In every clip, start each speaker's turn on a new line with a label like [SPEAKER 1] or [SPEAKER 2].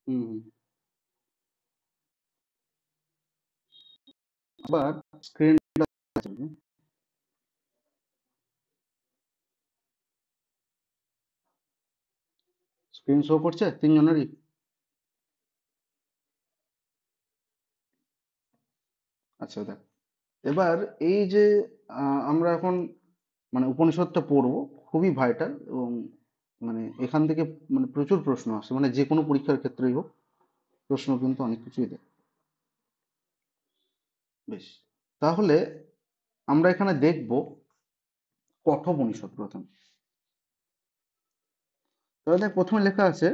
[SPEAKER 1] হুম হুম। আবার screen screen show করছে তিনজনেরই? আচ্ছা দেখ, এবার এই যে আমরা এখন মানে উপনিষদটা পড়বো, খুবই ভাইটাল, এবং মানে এখান থেকে মানে প্রচুর প্রশ্ন আসে, মানে যে কোনো পরীক্ষার ক্ষেত্রেই হোক প্রশ্ন কিন্তু অনেক কিছুই দেয়। বেশ, তাহলে আমরা এখানে দেখব কঠোপনিষদ প্রথম। তাহলে দেখ, প্রথমে লেখা আছে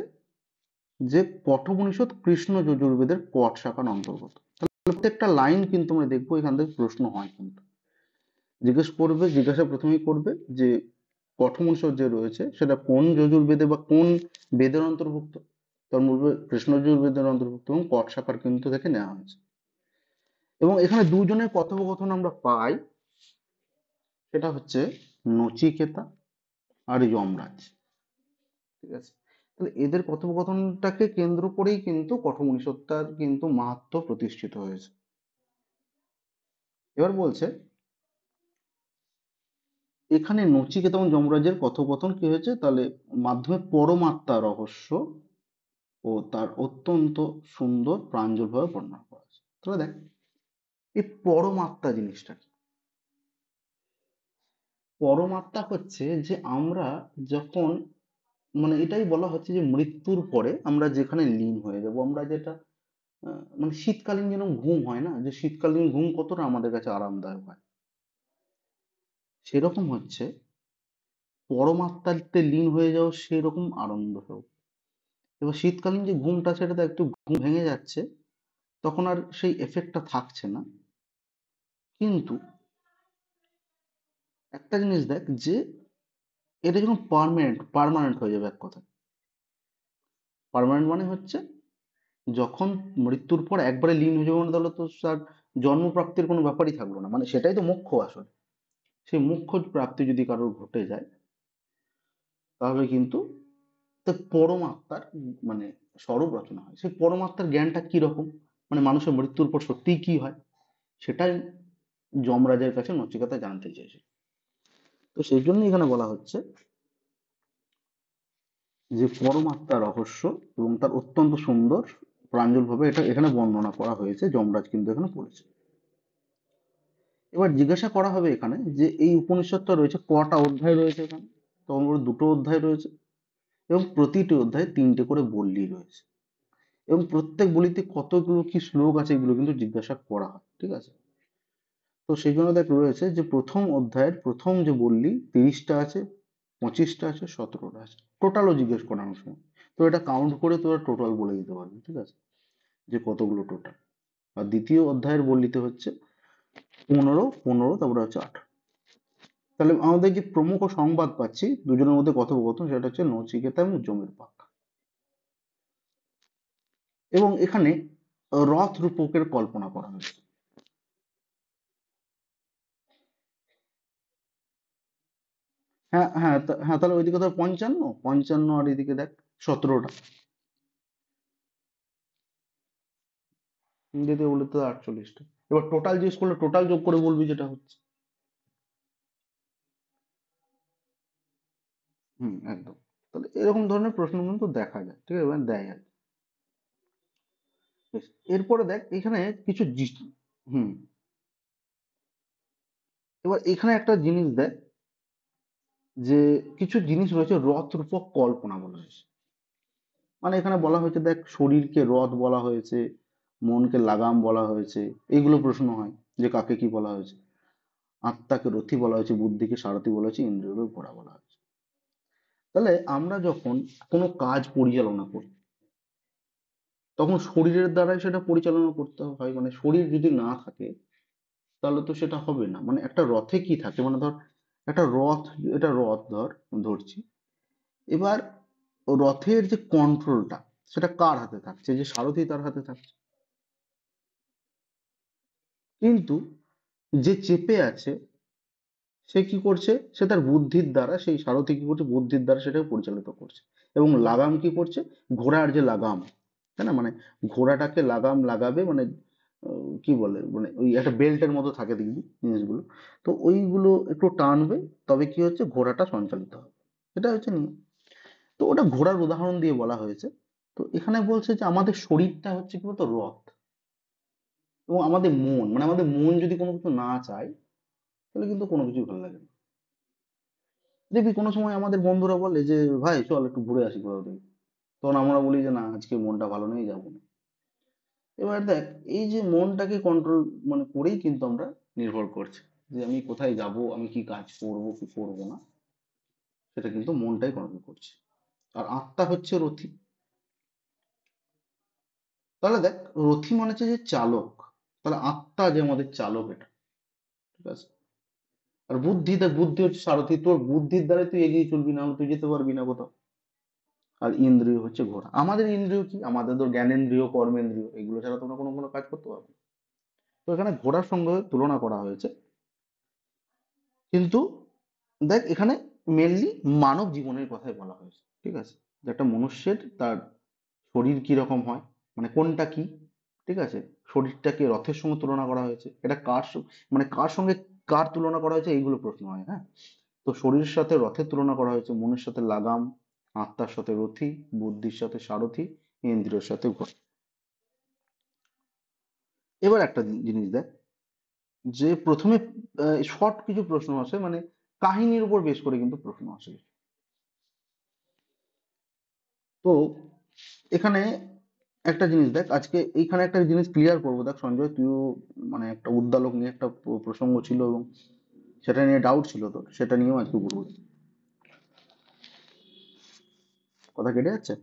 [SPEAKER 1] যে কঠোপনিষদ কৃষ্ণ যজুর্বেদের কট শাখার অন্তর্গত। তাহলে প্রত্যেকটা লাইন কিন্তু আমরা দেখবো, এখান থেকে প্রশ্ন হয় কিন্তু জিজ্ঞাসা প্রথমেই করবে যে কঠোপনিষদ যে রয়েছে সেটা কোন যজুর্বেদে বা কোন বেদের অন্তর্ভুক্ত। তার বলবে কৃষ্ণ যজুর্বেদের অন্তর্ভুক্ত, এবং কট শাখার কিন্তু থেকে নেওয়া হয়েছে। এবং এখানে দুজনের কথোপকথন আমরা পাই, সেটা হচ্ছে নচিকেতা আর যমরাজ। ঠিক আছে, তাহলে এদের কথোপকথনটাকে কেন্দ্র করেই কিন্তু কঠোপনিষদটার কিন্তু মাহাত্ম্য প্রতিষ্ঠিত হয়েছে। এবার বলছে এখানে নচিকেতা এবং যমরাজের কথোপকথন কি হয়েছে, তাহলে মাধ্যমে পরমাত্মা রহস্য ও তার অত্যন্ত সুন্দর প্রাঞ্জলভাবে বর্ণনা করা আছে। তাহলে দেখ, এই পরমাত্মা জিনিসটা কি? পরমাত্মা হচ্ছে যে আমরা যখন মানে এটাই বলা হচ্ছে যে মৃত্যুর পরে আমরা যেখানে লীন হয়ে যাব, আমরা যেটা মানে শীতকালীন যেরকম ঘুম হয় না, যে শীতকালীন ঘুম কতটা আমাদের কাছে আরামদায়ক হয়, সেরকম হচ্ছে পরমাত্মাতে লীন হয়ে যাও সেরকম আনন্দ হোক। এবার শীতকালীন যে ঘুমটা, সেটাতে একটু ঘুম ভেঙে যাচ্ছে, তখন আর সেই এফেক্টটা থাকছে না। কিন্তু একটা জিনিস দেখ যে এটা যখন পার্মানেন্ট পার্মানেন্ট হয়ে যাবে, এক কথায় পার্মানেন্ট মানে হচ্ছে যখন মৃত্যুর পর একবারে লীন হয়ে যাবে, মানে তাহলে তো তার জন্মপ্রাপ্তির কোনো ব্যাপারই থাকলো না, মানে সেটাই তো মোক্ষ আসলে। সেই মোক্ষ প্রাপ্তি যদি কারোর ঘটে যায়, তাহলে কিন্তু তার পরমাত্মার মানে স্বরূপ রচনা হয়। সেই পরমাত্মার জ্ঞানটা কি রকম, মানে মানুষের মৃত্যুর পর সত্যিই কি হয়, সেটাই যমরাজের কাছে নচিকেতা জানতে চেয়েছে। তো সেই জন্য এখানে বলা হচ্ছে যে পরমাত্মা রহস্য এবং তার অত্যন্ত সুন্দর প্রাঞ্জল ভাবে এটা এখানে বর্ণনা করা হয়েছে, যমরাজ কিন্তু এখানে পড়েছে। এবার জিজ্ঞাসা করা হবে এখানে যে এই উপনিষদটা রয়েছে কটা অধ্যায় রয়েছে এখানে, তখন বলে দুটো অধ্যায় রয়েছে, এবং প্রতিটি অধ্যায়ে তিনটে করে বল্লী রয়েছে, এবং প্রত্যেক বলিতে কতগুলো কি শ্লোক আছে এগুলো কিন্তু জিজ্ঞাসা করা হয়। ঠিক আছে, তো সেই জন্য দেখ রয়েছে যে প্রথম অধ্যায়ের প্রথম যে বললি 30টা আছে, 25টা আছে, 17টা আছে, টোটালও জিজ্ঞেস করানোর সময় তো এটা কাউন্ট করে তোরা টোটাল বলে দিতে পারবি। ঠিক আছে, যে কতগুলো টোটাল। আর দ্বিতীয় অধ্যায়ের বললিতে হচ্ছে 15, তারপরে হচ্ছে 18। তাহলে আমাদের যে প্রমুখ সংবাদ পাচ্ছি দুজনের মধ্যে কথোপকথন, সেটা হচ্ছে নচিকেতা এবং জমির পাক। এবং এখানে রথ রূপকের কল্পনা করা হয়েছে। হ্যাঁ হ্যাঁ হ্যাঁ, তাহলে ওইদিকে তো 55, আর এদিকে দেখ 17টা, যেতে বলে তো 48টা। এবার টোটাল জিজ্ঞেস করলে টোটাল যোগ করে বলবি যেটা হচ্ছে। হুম, একদম। তাহলে এরকম ধরনের প্রশ্ন কিন্তু দেখা যায়, ঠিক আছে, মানে দেয় আর কি। বেশ, এরপরে দেখ এখানে কিছু হুম, এবার এখানে একটা জিনিস দেখ যে কিছু জিনিস রয়েছে রথ রূপক কল্পনা বলা হয়েছে। মানে এখানে বলা হয়েছে দেখ, শরীরকে রথ বলা হয়েছে, মনকে লাগাম বলা হয়েছে। এইগুলো প্রশ্ন হয় যে কাকে কি বলা হয়েছে। আত্মাকে রথী বলা হয়েছে, বুদ্ধিকে সারথী বলা হয়েছে, ইন্দ্রিয়কে ঘোড়া বলা হয়েছে। তাহলে আমরা যখন কোনো কাজ পরিচালনা করি, তখন শরীরের দ্বারাই সেটা পরিচালনা করতে হয়, মানে শরীর যদি না থাকে তাহলে তো সেটা হবে না। মানে একটা রথে কি থাকে, মানে ধর একটা রথ, এটা রথ ধরছি। এবার রথের যে কন্ট্রোলটা, সেটা কার হাতে থাকছে, যে সারথি তার হাতে থাকছে। কিন্তু যে চেপে আছে সে কি করছে, সে তার বুদ্ধির দ্বারা, সেই সারথি কি করছে, বুদ্ধির দ্বারা সেটাকে পরিচালিত করছে। এবং লাগাম কি করছে, ঘোড়ার যে লাগাম, তাই না? মানে ঘোড়াটাকে লাগাম লাগাবে, মানে কি বলে, মানে ওই একটা বেল্টের মতো থাকে দেখবি জিনিসগুলো, তো ওইগুলো একটু টানবে, তবে কি হচ্ছে, ঘোড়াটা সঞ্চালিত হবে। এটা হচ্ছে নিয়ম। তো ওটা ঘোড়ার উদাহরণ দিয়ে বলা হয়েছে। তো এখানে বলছে যে আমাদের শরীরটা হচ্ছে কি বলতো, রথ। এবং আমাদের মন, মানে আমাদের মন যদি কোনো কিছু না চায়, তাহলে কিন্তু কোনো কিছুই ভালো লাগে না। দেখবি কোনো সময় আমাদের বন্ধুরা বলে যে ভাই চল একটু ঘুরে আসি কোথাও থেকে, তখন আমরা বলি যে না, আজকে মনটা ভালো নেই, যাবো না। এবার দেখ, এই যে মনটাকে কন্ট্রোল মানে করেই কিন্তু আমরা নির্ভর করছি যে আমি কোথায় যাব, আমি কি কাজ করব কি করব না, সেটা কিন্তু মনটাই কন্ট্রোল করছে। আর আত্মা হচ্ছে রথী। তাহলে দেখ, রথী মানে হচ্ছে যে চালক, তাহলে আত্মা যে আমাদের চালক, এটা ঠিক আছে। আর বুদ্ধি, দেখ বুদ্ধি হচ্ছে সারথী, তোর বুদ্ধির দ্বারা তুই এগিয়ে চলবি, না হলে তুই যেতে পারবি না কোথাও। আর ইন্দ্রিয় হচ্ছে ঘোড়া। আমাদের ইন্দ্রিয় কি, আমাদের তো জ্ঞানেন্দ্রিয়, কর্মেন্দ্রিয়, এগুলো ছাড়া তোমরা কোনো কোনো কাজ করতে পারবে না। তো এখানে ঘোড়ার সঙ্গে তুলনা করা হয়েছে। কিন্তু দেখ, এখানে মেনলি মানব জীবনের কথাই বলা হয়েছে, ঠিক আছে। যে একটা মনুষ্যের তার শরীর কি রকম হয়, মানে কোনটা কি, ঠিক আছে। শরীরটাকে রথের সঙ্গে তুলনা করা হয়েছে, এটা মানে কার সঙ্গে কার তুলনা করা হয়েছে, এইগুলো প্রশ্ন হয়, হ্যাঁ। তো শরীরের সাথে রথের তুলনা করা হয়েছে, মনের সাথে লাগাম, আত্মার সাথে রথী, বুদ্ধির সাথে সারথী, ইন্দ্রিয়ের সাথে ঘোড়া। এবার একটা জিনিস দেখ, যে প্রথমে শর্ট কিছু প্রশ্ন আসে, মানে কাহিনীর উপর বেশ করে কিন্তু প্রশ্ন আসে। তো এখানে একটা জিনিস দেখ, আজকে এইখানে একটা জিনিস ক্লিয়ার করবো। দেখ সঞ্জয়, তুইও মানে একটা উদ্দালক নিয়ে একটা প্রসঙ্গ ছিল, এবং সেটা নিয়ে ডাউট ছিল তোর, সেটা নিয়েও আজকে বলবো। কথা কেটে যাচ্ছে?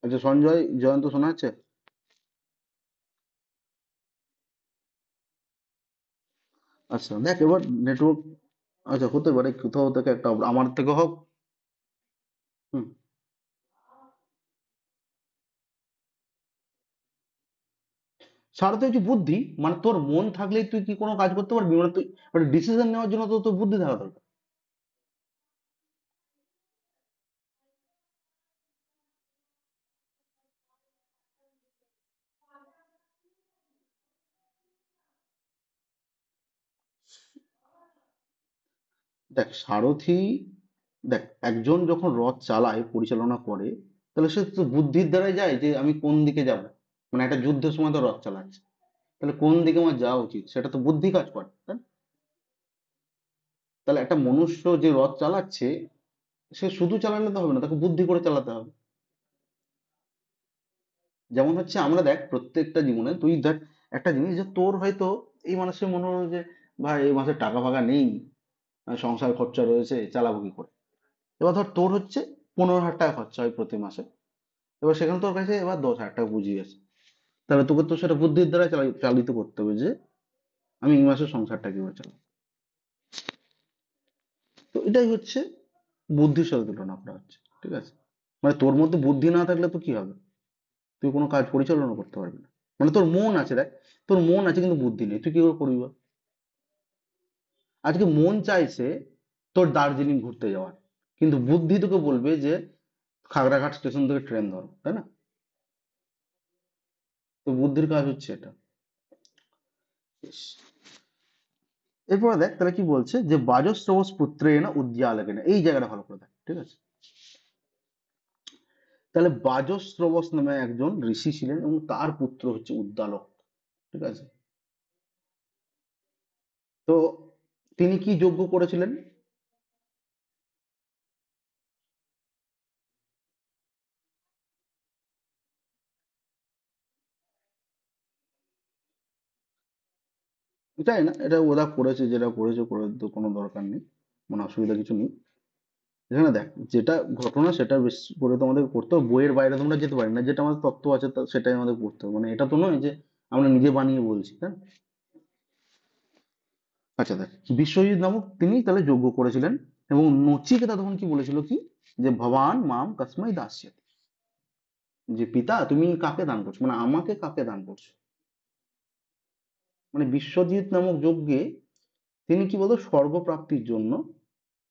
[SPEAKER 1] আচ্ছা সঞ্জয়, জয়ন্ত শোনা যাচ্ছে? আচ্ছা দেখ, এবার নেটওয়ার্ক, আচ্ছা হতে পারে কোথাও থেকে একটা, আমার থেকে হোক। হুম। সারথি হচ্ছে বুদ্ধি, মানে তোর মন থাকলেই তুই কি কোনো কাজ করতে পারবি, মানে তুই মানে ডিসিশন নেওয়ার জন্য তো তোর বুদ্ধি থাকা দরকার। দেখ সারথি, দেখ একজন যখন রথ চালায়, পরিচালনা করে, তাহলে সে তো বুদ্ধির দ্বারাই যায় যে আমি কোন দিকে যাব। মানে একটা যুদ্ধের সময় তো রথ চালাচ্ছে, তাহলে কোন দিকে আমার যাওয়া উচিত, সেটা তো বুদ্ধি কাজ করে, তাই না? তাহলে একটা মনুষ্য যে রথ চালাচ্ছে, সে শুধু চালালে তো হবে না, তাকে বুদ্ধি করে চালাতে হবে। যেমন হচ্ছে আমরা দেখ প্রত্যেকটা জীবনে তুই দেখ একটা জিনিস, যে তোর হয়তো এই মানুষের মনে হলো যে ভাই এই মাসে টাকা ফাকা নেই, সংসার খরচা রয়েছে, চালাবো কি করে। এবার ধর তোর হচ্ছে 15,000 টাকা খরচা হয় প্রতি মাসে, এবার সেখানে তোর কাছে এবার 10,000 টাকা পুঁজি আছে, তাহলে তোকে তো সেটা বুদ্ধির দ্বারা চালিত করতে হবে, যে আমি এই মাসে সংসারটা কিভাবে চালাবো। তো এটাই হচ্ছে বুদ্ধির সাথে তুলনা করা হচ্ছে, ঠিক আছে। মানে তোর মধ্যে বুদ্ধি না থাকলে তো কি হবে, তুই কোনো কাজ পরিচালনা করতে পারবি না। মানে তোর মন আছে, দেখ তোর মন আছে কিন্তু বুদ্ধি নেই, তুই কি করে করবি বল? আজকে মন চাইছে তোর দার্জিলিং ঘুরতে যাওয়ার, কিন্তু বুদ্ধি তোকে বলবে যে খাগড়াঘাট স্টেশন থেকে ট্রেন ধরো, তাই না? তো বুদ্ধির কাজ হচ্ছে এটা। Yes. এরপরে দেখ তাহলে কি বলছে, যে বাজস্রবস পুত্রেণ উদ্যালকেন, এই জায়গাটা ভালো করে দেখ, ঠিক আছে। তাহলে বাজস্রবস নামে একজন ঋষি ছিলেন, এবং তার পুত্র হচ্ছে উদ্দালক, ঠিক আছে। তো তিনি কি যজ্ঞ করেছিলেন? এটাই না, এটা ওরা করেছে, যেটা করেছে করে তো কোনো দরকার নেই, মানে অসুবিধা কিছু নেই। এখানে দেখ, যেটা ঘটনা সেটা বেশি করে তোমাদের করতে হবে, বইয়ের বাইরে তোমরা যেতে পারি না, যেটা আমাদের তত্ত্ব আছে সেটাই আমাদের করতে হবে, মানে এটা তো নয় যে আমরা নিজে বানিয়ে বলছি, হ্যাঁ। আচ্ছা দেখ, বিশ্বজিৎ নামক তিনি তাহলে যজ্ঞ করেছিলেন, এবং নচিকেতা তখন কি বলেছিল, কি যে ভবান মাম কাস্মাই দাস্যাতি, যে পিতা তুমি কাকে দান করছো, মানে আমাকে কাকে দান করছো। মানে বিশ্বজিৎ নামক যজ্ঞে তিনি কি বলতো, স্বর্গ প্রাপ্তির জন্য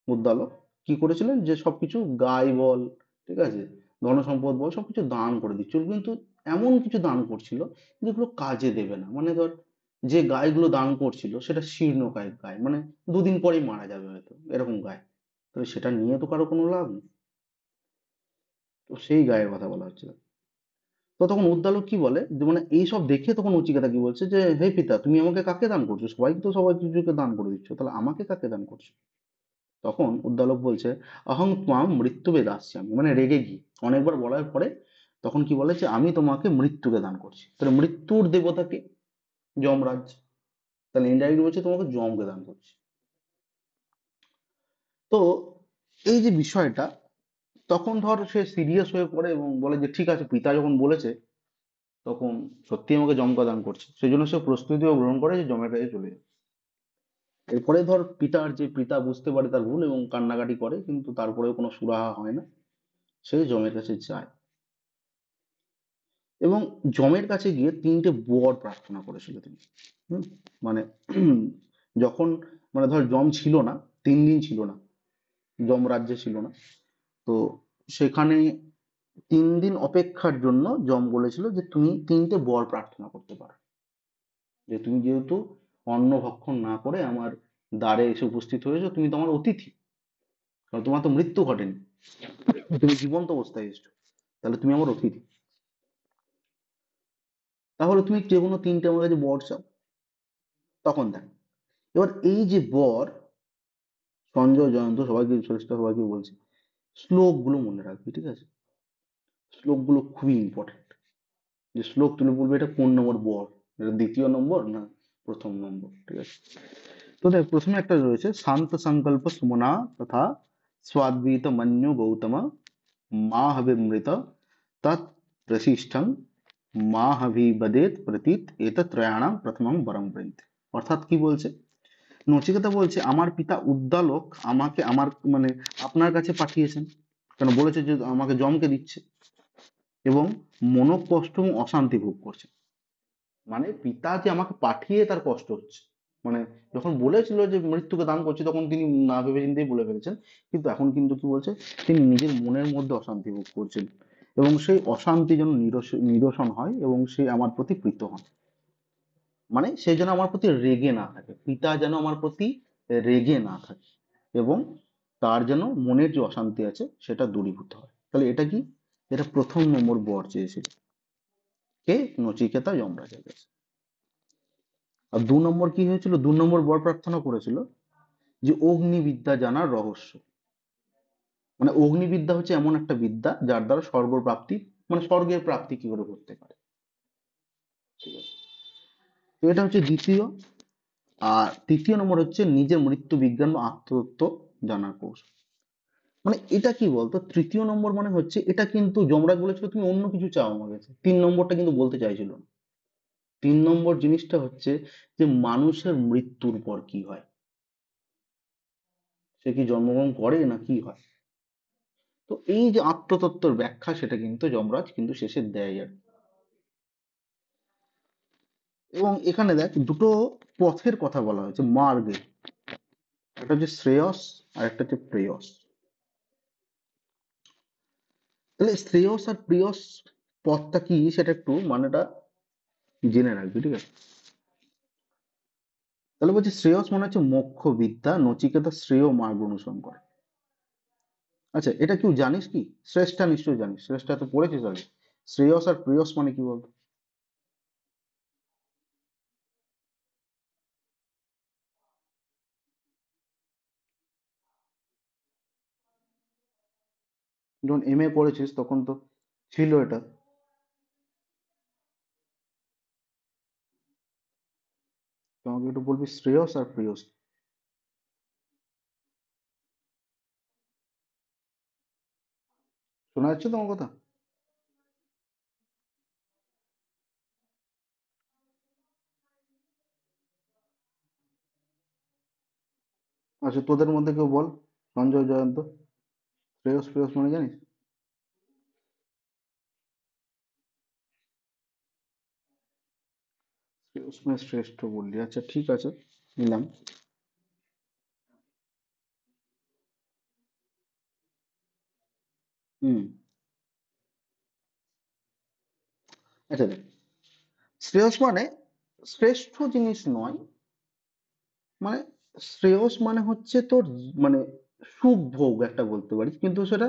[SPEAKER 1] উদ্দালক কি করেছিলেন যে সবকিছু গাই বল, ঠিক আছে, ধনসম্পদ বল সবকিছু দান করে দিচ্ছিল, কিন্তু এমন কিছু দান করছিল যেগুলো কাজে দেবে না। মানে ধর যে গাইগুলো দান করছিল সেটা শীর্ণকায় গায়, মানে দুদিন পরেই মারা যাবে হয়তো, এরকম গায়। তবে সেটা নিয়ে তো কারো কোনো লাভ নেই। তো সেই গায়ের কথা বলা হচ্ছে। তো তখন উদ্দালক কি বলে যে মানে এইসব দেখে তখন নচিকেতা কি বলছে যে হে পিতা, তুমি আমাকে কাকে দান করছো? সবাই তো সবাই কিছুকে দান করে দিচ্ছ, তাহলে আমাকে কাকে দান করছো? তখন উদ্দালক বলছে অহং ত্বাম মৃত্যু বেদাস্যামি, মানে রেগে গিয়ে অনেকবার বলার পরে তখন কি বলে যে আমি তোমাকে মৃত্যুকে দান করছি। তাহলে মৃত্যুর দেবতাকে যমরাজ, তাহলে ইনডাইরেক্ট বলছে তোমাকে যমকে দান করছি। তো এই যে বিষয়টা, তখন ধর সে সিরিয়াস হয়ে পড়ে এবং বলে যে ঠিক আছে, পিতা যখন বলেছে তখন সত্যি আমাকে যমকা দান করছে, সেই জন্য সে প্রস্তুতিও গ্রহণ করে যে জমের কাছে চলে যাবে। এরপরে ধর পিতা বুঝতে পারে তার ভুল এবং কান্নাকাটি করে, কিন্তু তারপরেও কোনো সুরাহা হয় না, সে জমের কাছে যায় এবং জমের কাছে গিয়ে তিনটে বর প্রার্থনা করেছিল তিনি। হুম, মানে যখন মানে ধর যম ছিল না, 3 দিন ছিল না, যম রাজ্যে ছিল না, তো সেখানে 3 দিন অপেক্ষার জন্য যম বলেছিল যে তুমি তিনটে বর প্রার্থনা করতে পারো, যে তুমি যেহেতু অন্ন ভক্ষণ না করে আমার দ্বারে এসে উপস্থিত হয়েছো, তুমি তো আমার অতিথি, কারণ তোমার তো মৃত্যু ঘটেনি, তুমি জীবন্ত অবস্থায় এসছো, তাহলে তুমি আমার অতিথি, তাহলে তুমি যে কোনো তিনটে আমার কাছে বর চাও। তখন দেখ, এবার এই যে বর, সঞ্জয় জয়ন্ত সবাইকে শ্রেষ্ঠ সবাইকে বলছে শ্লোক গুলো মনে রাখবি, ঠিক আছে? শ্লোক গুলো খুবই ইম্পর্টেন্ট। যে শ্লোক তুলে বলবে এটা কোন নম্বর বর, এটা দ্বিতীয় নম্বর না প্রথম নম্বর, ঠিক আছে? তো দেখ প্রথমে একটা রয়েছে শান্ত সংকল্প সুমনা তথা স্বাদ্বীত মন্যু গৌতম মা হবিমৃত তৎ প্রশিষ্ঠং মা হবিবদেত প্রতীত এতত্রয়াণাম প্রথমং বরং বৃন্তে। অর্থাৎ কি বলছে, নচিকেতা বলছে আমার পিতা উদ্দালক আমাকে আমার মানে আপনার কাছে পাঠিয়েছেন, কেন বলেছে যে আমাকে জমকে দিচ্ছে এবং মনোকষ্ট এবং অশান্তি ভোগ করছে। মানে পিতা যে আমাকে পাঠিয়ে তার কষ্ট হচ্ছে, মানে যখন বলেছিল যে মৃত্যুকে দান করছি তখন তিনি না ভেবে চিন্তেই বলে ফেলেছেন, কিন্তু এখন কিন্তু কি বলছে, তিনি নিজের মনের মধ্যে অশান্তি ভোগ করছেন এবং সেই অশান্তি যেন নিরসন হয় এবং সে আমার প্রতি প্রীত হন। মানে সে যেন আমার প্রতি রেগে না থাকে, পিতা যেন আমার প্রতি রেগে না থাকে এবং তার যেন মনের যে অশান্তি আছে সেটা দূরীভূত হয়। তাহলে এটা কি, এটা প্রথম নম্বর বর চেয়েছিল কে, নচিকেতা যমরাজের কাছে। আর 2 নম্বর কি হয়েছিল, 2 নম্বর বর প্রার্থনা করেছিল যে অগ্নিবিদ্যা জানার রহস্য। মানে অগ্নিবিদ্যা হচ্ছে এমন একটা বিদ্যা যার দ্বারা স্বর্গ প্রাপ্তি, মানে স্বর্গের প্রাপ্তি কি করে করতে পারে, ঠিক আছে? তো এটা হচ্ছে দ্বিতীয়। আর তৃতীয় নম্বর হচ্ছে নিজের মৃত্যু বিজ্ঞান বা আত্মতত্ত্ব জানার কৌশল। মানে এটা কি বলতো, তৃতীয় নম্বর মানে হচ্ছে এটা কিন্তু যমরাজ বলেছিল তুমি অন্য কিছু চাও আমার কাছে, 3 নম্বরটা কিন্তু বলতে চাইছিল না। 3 নম্বর জিনিসটা হচ্ছে যে মানুষের মৃত্যুর পর কি হয়, সে কি জন্মগ্রহণ করে না কি হয়। তো এই যে আত্মতত্ত্বর ব্যাখ্যা সেটা কিন্তু যমরাজ কিন্তু শেষে দেয় আর কি। এবং এখানে দেখ দুটো পথের কথা বলা হয়েছে, মার্গের, একটা হচ্ছে শ্রেয়স আর একটা হচ্ছে প্রেয়স। তাহলে শ্রেয়স আর প্রিয়স পথটা কি সেটা একটু মানেটা জেনে রাখবি, ঠিক আছে? তাহলে বলছি শ্রেয়স মানে হচ্ছে মোক্ষ বিদ্যা, নচিকেতা শ্রেয় মার্গ অনুসরণ করে। আচ্ছা এটা কেউ জানিস কি? শ্রেষ্ঠা নিশ্চয়ই জানিস, শ্রেষ্ঠা তো পড়েছিস আগে। শ্রেয়স আর প্রেয়স মানে কি বলতো? যখন এমএ পড়েছিস তখন তো ছিল এটা। তো আমাকে একটু বলবি শ্রেয়স আর প্রেয়স। শোনা যাচ্ছে তো আমার কথা? আচ্ছা তোদের মধ্যে কেউ বল, সঞ্জয় জয়ন্ত, শ্রেয়স প্রেয়স মানে জানিস? শ্রেয়স মানে শ্রেষ্ঠ বললি, আচ্ছা ঠিক আছে, নিলাম। হুম। আচ্ছা দেখ, শ্রেয়স মানে শ্রেষ্ঠ জিনিস নয়, মানে শ্রেয়স মানে হচ্ছে তোর মানে সুখ ভোগ একটা বলতে পারিস, কিন্তু সেটা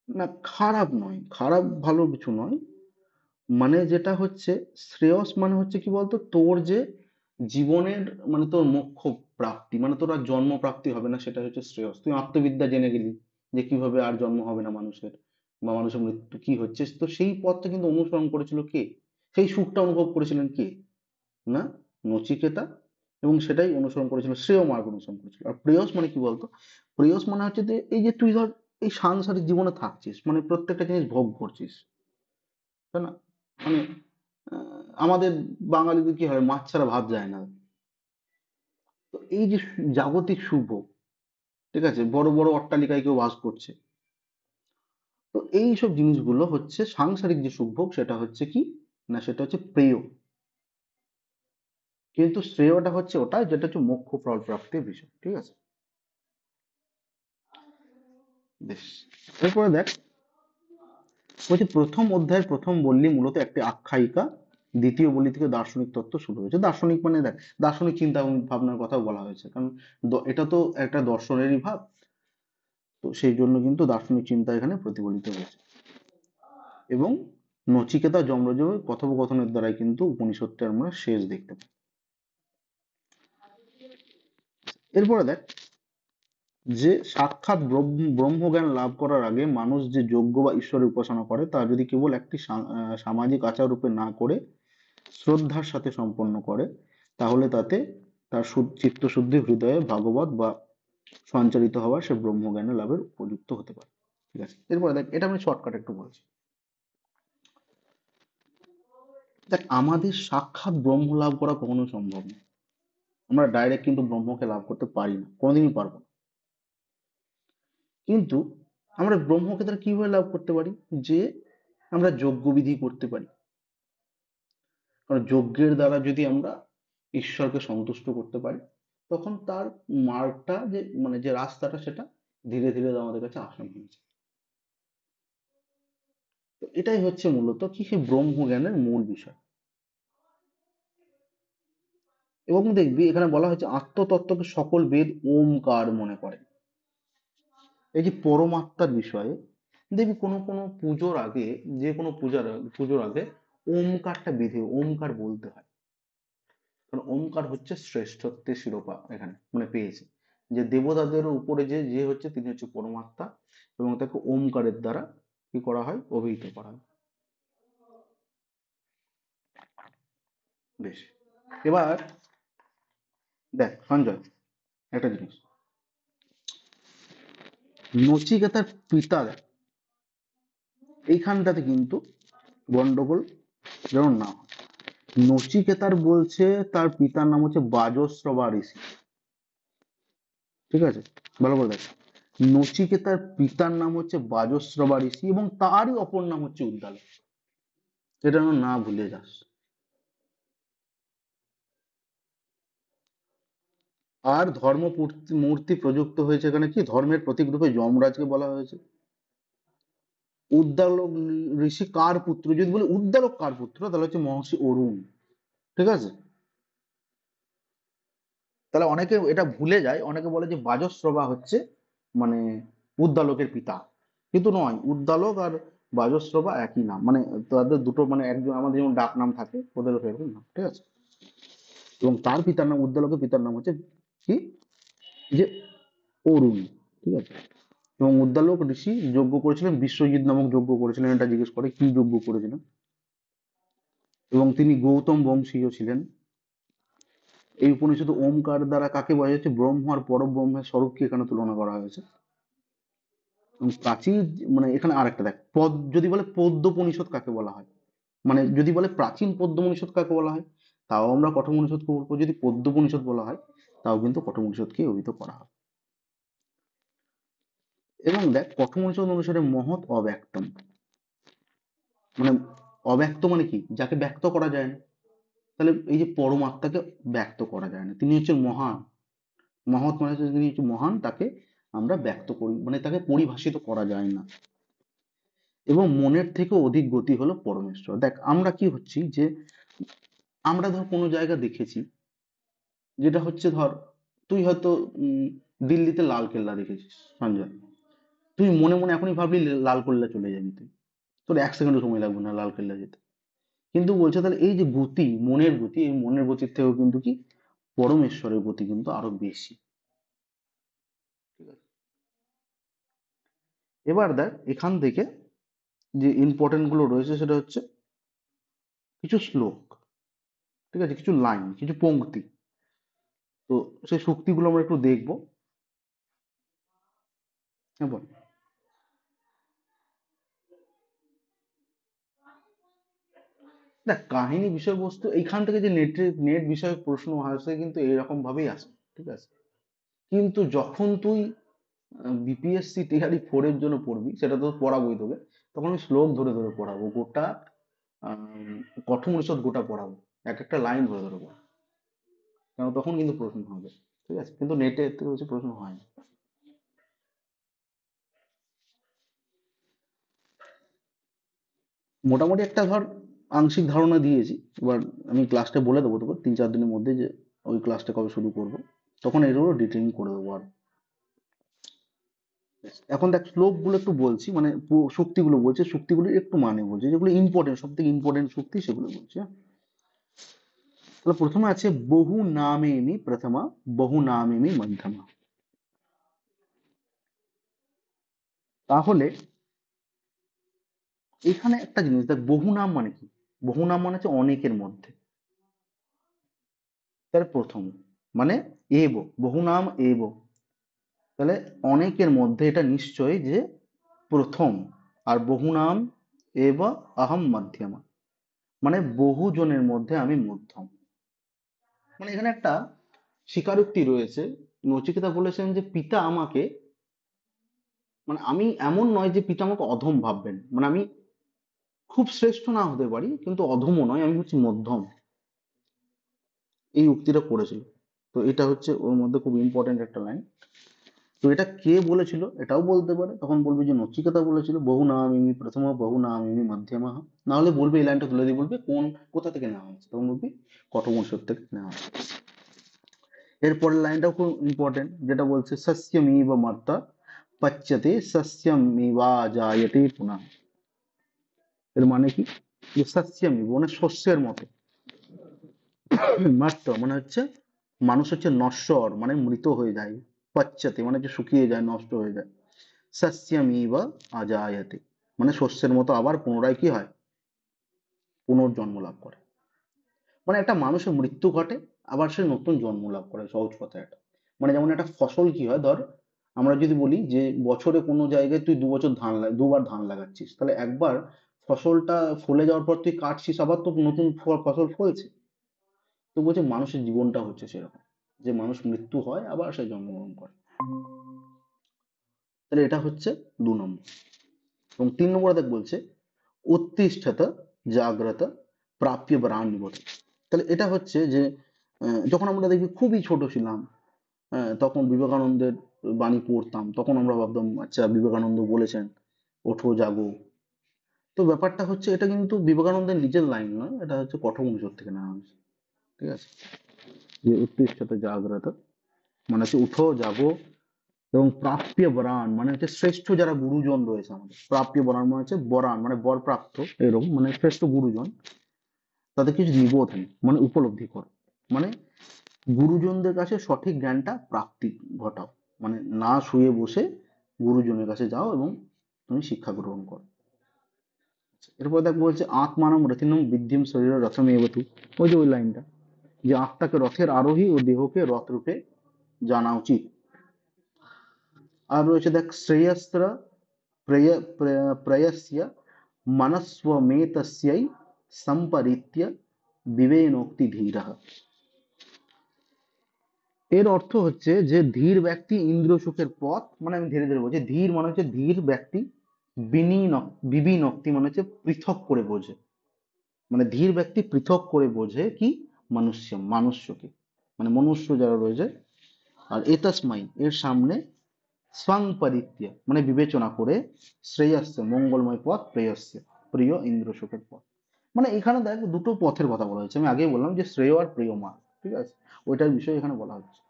[SPEAKER 1] না খারাপ নয়, খারাপ ভালো কিছু নয়। মানে যেটা হচ্ছে শ্রেয়স মানে হচ্ছে কি বলতো, তোর যে জীবনের মানে তোর মোক্ষ প্রাপ্তি, মানে তোর আর জন্ম প্রাপ্তি হবে না, সেটা হচ্ছে শ্রেয়স। তুই আত্মবিদ্যা জেনে গেলি যে কিভাবে আর জন্ম হবে না মানুষের, বা মানুষের মৃত্যু কি হচ্ছে, তো সেই পথটা কিন্তু অনুসরণ করেছিল কে? সেই সুখটা অনুভব করেছিলেন কে? না, নচিকেতা। এবং সেটাই অনুসরণ করেছিল, শ্রেয় মার্গ অনুসরণ করেছিল। আর প্রেয়স মানে কি বলতো, প্রেয়স মানে হচ্ছে যে এই যে তুই ধর এই সাংসারিক জীবনে থাকছিস, মানে প্রত্যেকটা জিনিস ভোগ করছিস, তাই না? মানে আমাদের বাঙালিদের কি হয়, মাছ ছাড়া ভাত যায় না। তো এই যে জাগতিক সুখ, ঠিক আছে, বড় বড় অট্টালিকায় কেউ বাস করছে, তো এই সব জিনিসগুলো হচ্ছে সাংসারিক যে সুখভোগ, সেটা হচ্ছে কি না, সেটা হচ্ছে প্রেয়। কিন্তু শ্রেয়টা হচ্ছে ওটা যেটা হচ্ছে মোক্ষ ফল প্রাপ্তির বিষয়, ঠিক আছে। বেশ, এরপরে দেখ, বলছি প্রথম অধ্যায়ের প্রথম বললি মূলত একটি আখ্যায়িকা, দ্বিতীয় বলি থেকে দার্শনিক তত্ত্ব শুরু হয়েছে। দার্শনিক মানে দেখ, দার্শনিক চিন্তা ভাবনার কথাও বলা হয়েছে, কারণ এটা তো একটা দর্শনেরই ভাব, তো সেই জন্য কিন্তু দার্শনিক চিন্তা এখানে প্রতিফলিত হয়েছে। এবং নচিকেতা যমরাজের কথোপকথনের দ্বারাই কিন্তু উপনিষদটা আমরা শেষ দেখতে পাই। এরপরে দেখ, যে সাক্ষাৎ ব্রহ্মজ্ঞান লাভ করার আগে মানুষ যে যজ্ঞ বা ঈশ্বরের উপাসনা করে, তা যদি কেবল একটি সামাজিক আচার রূপে না করে শ্রদ্ধার সাথে সম্পন্ন করে, তাহলে তাতে তার চিত্তশুদ্ধি হৃদয়ে ভাগবত বা সঞ্চারিত হওয়া সে ব্রহ্মজ্ঞান লাভের উপযুক্ত হতে পারে। ঠিক আছে, এরপরে দেখ, এটা আমি শর্টকাট একটু বলছি। দেখ, আমাদের সাক্ষাৎ ব্রহ্ম লাভ করা কখনো সম্ভব না। আমরা ডাইরেক্ট কিন্তু ব্রহ্মকে লাভ করতে পারি না, কোনোদিনই পারবো না। কিন্তু আমরা ব্রহ্মকে তার কিভাবে লাভ করতে পারি, যে আমরা যজ্ঞ বিধি করতে পারি। কারণ যজ্ঞের দ্বারা যদি আমরা ঈশ্বরকে সন্তুষ্ট করতে পারি, তখন তার মার্গটা যে মানে যে রাস্তাটা, সেটা ধীরে ধীরে আমাদের কাছে আসান হয়েছে। তো এটাই হচ্ছে মূলত কি সেই ব্রহ্মজ্ঞানের মূল বিষয়। এবং দেখবি এখানে বলা হয়েছে আত্মতত্ত্বকে সকল বেদ ওমকার মনে করে। এই যে পরমাত্মার বিষয়ে দেখবি কোনো কোনো পুজোর আগে, যে কোনো পুজোর আগে ওমকারটা বেঁধে ওমকার বলতে হয়। কারণ ওমকার হচ্ছে শ্রেষ্ঠত্বের শিরোপা এখানে মানে পেয়েছে, যে দেবতাদের উপরে যে যে হচ্ছে তিনি হচ্ছে পরমাত্মা, এবং তাকে ওমকারের দ্বারা কি করা হয়, অভিহিত করা হয়। বেশ, এবার দেখ সঞ্জয়, একটা জিনিস, নচিকেতার পিতা দেখ, এইখানটাতে কিন্তু গন্ডগোল যেন না হয়। নচিকেতার বলছে তার পিতার নাম হচ্ছে বাজশ্রবা ঋষি, ঠিক আছে, ভালো করে দেখ, নচিকেতার পিতার নাম হচ্ছে বাজশ্রবা ঋষি এবং তারই অপর নাম হচ্ছে উদ্দালক। এটা যেন না ভুলে যাস। আর ধর্ম মূর্তি প্রযুক্ত হয়েছে এখানে কি, ধর্মের প্রতীক রূপে যমরাজকে বলা হয়েছে। উদ্দালক ঋষি কার পুত্র, যদি বলি উদ্দালক কার পুত্র, তাহলে হচ্ছে মহর্ষি অরুণ, ঠিক আছে। তাহলে অনেকে এটা ভুলে যায়, অনেকে বলে যে বাজশ্রবা হচ্ছে মানে উদ্দালকের পিতা, কিন্তু নয়, উদ্দালক আর বাজশ্রবা একই নাম, মানে তাদের দুটো মানে একজন আমাদের যেমন ডাক নাম থাকে, ওদেরও সেরকম নাম, ঠিক আছে। এবং তার পিতার নাম, উদ্দালকের পিতার নাম হচ্ছে কি, যে অরুণ, ঠিক আছে। এবং উদ্দালক ঋষি যজ্ঞ করেছিলেন, বিশ্বজিৎ নামক যজ্ঞ করেছিলেন, এটা জিজ্ঞেস করে কি যজ্ঞ করেছিলেন। এবং তিনি গৌতম বংশীয় ছিলেন। এই উপনিষদে ওমকার দ্বারা কাকে বোঝা যাচ্ছে, ব্রহ্ম আর পরব্রহ্মের স্বরূপকে এখানে তুলনা করা হয়েছে। এবং প্রাচীন মানে এখানে আর একটা দেখ, পদ যদি বলে পদ্যোপনিষদ কাকে বলা হয়, মানে যদি বলে প্রাচীন পদ্যোপনিষদ কাকে বলা হয়, তাও আমরা কঠোপনিষদকে বলবো। যদি পদ্যোপনিষদ বলা হয়, তাও কিন্তু কঠোপনিষদকে অভিহিত করা হয়। এবং দেখ, কঠোপনিষদ অনুসারে মহৎ অব্যক্তম, মানে অব্যক্ত মানে কি, যাকে ব্যক্ত করা যায় না। তাহলে এই যে পরমাত্মাকে ব্যক্ত করা যায় না, তিনি হচ্ছেন মহান। মহৎ মানে হচ্ছে তিনি হচ্ছে মহান, তাকে আমরা ব্যক্ত করি, মানে তাকে পরিভাষিত করা যায় না। এবং মনের থেকে অধিক গতি হলো পরমেশ্বর। দেখ আমরা কি হচ্ছি যে আমরা ধর কোনো জায়গা দেখেছি, যেটা হচ্ছে ধর তুই হয়তো উম, দিল্লিতে লাল কেল্লা দেখেছিস সঞ্জয়, তুই মনে মনে এখনই ভাবলি লাল কেল্লা চলে যাবি তুই, তোর 1 সেকেন্ডও সময় লাগবে না লাল কেল্লা যেতে। কিন্তু বলছে তাহলে এই যে গতি, মনের গতি, এই মনের গতির থেকেও কিন্তু কি পরমেশ্বরের গতি কিন্তু আরো বেশি। ঠিক আছে, এবার দেখ এখান থেকে যে ইম্পর্টেন্ট গুলো রয়েছে সেটা হচ্ছে কিছু শ্লোক, ঠিক আছে, কিছু লাইন, কিছু পংক্তি। তো সেই শক্তিগুলো আমরা একটু দেখবো। হ্যাঁ বল। দেখ কাহিনী বিষয়বস্তু এইখান থেকে যে নেট বিষয়ক প্রশ্ন আসে কিন্তু এইরকম ভাবেই আসে, ঠিক আছে। কিন্তু যখন তুই বিপিএসসি টিআরই 4 এর জন্য পড়বি, সেটা তো পড়াবোই তোকে, তখন আমি শ্লোক ধরে ধরে পড়াবো গোটা, কঠোপনিষদ গোটা পড়াবো, এক একটা লাইন ধরে ধরে পড়াবো, কারণ তখন কিন্তু প্রশ্ন হবে। ঠিক আছে, কিন্তু নেটে এর থেকে বেশি প্রশ্ন হয় না। মোটামুটি একটা ধর আংশিক ধারণা দিয়েছি। এবার আমি ক্লাসটা বলে দেবো তোকে 3-4 দিনের মধ্যে যে ওই ক্লাসটা কবে শুরু করব, তখন এগুলো ডিটেইলিং করে দেবো। আর এখন দেখ শ্লোক গুলো একটু বলছি, মানে শক্তিগুলো বলছে, শক্তিগুলো একটু মানে বলছে, যেগুলো ইম্পর্টেন্ট, সব থেকে ইম্পর্টেন্ট শক্তি সেগুলো বলছে, হ্যাঁ? তাহলে প্রথমে আছে বহু নামেমি প্রথমা, বহু নামেমি মধ্যমা। তাহলে এখানে একটা জিনিস দেখ, বহু নাম মানে কি? বহু নাম মানে হচ্ছে অনেকের মধ্যে, তার প্রথম মানে এব, বহু নাম এব, তাহলে অনেকের মধ্যে এটা নিশ্চয় যে প্রথম। আর বহু নাম এব অহম মধ্যমা, মানে বহু জনের মধ্যে আমি মধ্যম। মানে এখানে একটা স্বীকারোক্তি রয়েছে। নচিকেতা বলেছেন যে পিতা আমাকে, মানে আমি এমন নয় যে পিতা আমাকে অধম ভাববেন, মানে আমি খুব শ্রেষ্ঠ না হতে পারি কিন্তু অধমও নয়, আমি হচ্ছি মধ্যম। এই উক্তিটা করেছিল। তো এটা হচ্ছে ওর মধ্যে খুব ইম্পর্টেন্ট একটা লাইন। তো এটা কে বলেছিল এটাও বলতে পারে, তখন বলবে যে নচিকেতা বলেছিল বহু নামিমি প্রথম বহু নামিমি মধ্যমা। না হলে বলবে এই লাইনটা তুলে দিয়ে বলবে কোথা থেকে নেওয়া হয়েছে, তখন বলবি কঠোপনিষদ থেকে নেওয়া হয়েছে। এরপরের লাইনটাও খুব ইম্পর্টেন্ট, যেটা বলছে সস্যমিব মর্তা পচ্যতে সস্যমিবা জায়তে পুনঃ। এর মানে কি? যে সস্যমিব মানে শস্যের মতো, মাত্র মানে হচ্ছে মানুষ হচ্ছে নশ্বর, মানে মৃত হয়ে যায়, পচ্যতে মানে হচ্ছে শুকিয়ে যায়, নষ্ট হয়ে যায়, সস্যমিব আজায়তে মানে শস্যের মতো আবার পুনরায় কি হয়, পুনর্জন্ম লাভ করে। মানে একটা মানুষের মৃত্যু ঘটে, আবার সে নতুন জন্ম লাভ করে, সহজ কথা এটা। মানে যেমন একটা ফসল কি হয়, ধর আমরা যদি বলি যে বছরে কোনো জায়গায় তুই 2 বছর দুবার ধান লাগাচ্ছিস, তাহলে একবার ফসলটা ফলে যাওয়ার পর তুই কাটছিস, আবার তো নতুন ফসল ফলছে। তো বলছে মানুষের জীবনটা হচ্ছে সেরকম, যে মানুষ মৃত্যু হয় আবার সে জন্মগ্রহণ করে। তাহলে এটা হচ্ছে 2 নম্বর। এবং 3 নম্বরে দেখ বলছে উত্তিষ্ঠত জাগ্রত প্রাপ্য বরান্বিত। তাহলে এটা হচ্ছে যে যখন আমরা দেখি খুবই ছোট ছিলাম, তখন বিবেকানন্দের বাণী পড়তাম, তখন আমরা ভাবতাম আচ্ছা বিবেকানন্দ বলেছেন ওঠো জাগো। তো ব্যাপারটা হচ্ছে এটা কিন্তু বিবেকানন্দের নিজের লাইন নয়, এটা হচ্ছে কঠোপনিষদ থেকে নেওয়া হয়েছে। ঠিক আছে, যে উত্তিষ্ঠত জাগ্রত মানে হচ্ছে উঠো জাগো, এবং প্রাপ্য বরান মানে হচ্ছে শ্রেষ্ঠ যারা গুরুজন রয়েছে আমাদের, প্রাপ্য বরান মানে হচ্ছে বরান মানে বর প্রাপ্ত, এরকম মানে শ্রেষ্ঠ গুরুজন, তাদের কিছু নিবোধন মানে উপলব্ধি করো, মানে গুরুজনদের কাছে সঠিক জ্ঞানটা প্রাপ্তি ঘটাও, মানে না শুয়ে বসে গুরুজনের কাছে যাও এবং তুমি শিক্ষা গ্রহণ করো। এরপর দেখ বলছে আত্মানম রথিনম বিদ্ধিম শরীর রথম এবতু, ওই যে ওই লাইনটা, যে আত্মাকে রথের আরোহী ও দেহকে রথ রূপে জানা উচিত। আর রয়েছে দেখ শ্রেয়স্ত্র প্রয়স্য মনস্বমেতস্যৈ সম্পরিত্য বিবেনোক্তি ধীর। এর অর্থ হচ্ছে যে ধীর ব্যক্তি ইন্দ্র সুখের পথ, মানে আমি ধীরে ধীরে বলছি, ধীর মানে হচ্ছে ধীর ব্যক্তি, বিবিনক্তি মানে হচ্ছে পৃথক করে বোঝে, মানে ধীর ব্যক্তি পৃথক করে বোঝে কি মানুষ্যকে, মানে মনুষ্য যারা রয়েছে। আর এতাস্মাই এর সামনে স্বং পরিত্য মানে বিবেচনা করে, শ্রেয়স্য মঙ্গলময় পথ, প্রেয়স্য প্রিয় ইন্দ্র সুখের পথ। মানে এখানে দেখ দুটো পথের কথা বলা হয়েছে, আমি আগেই বললাম যে শ্রেয় আর প্রিয় মার্গ, ঠিক আছে, ওইটার বিষয়ে এখানে বলা হচ্ছে।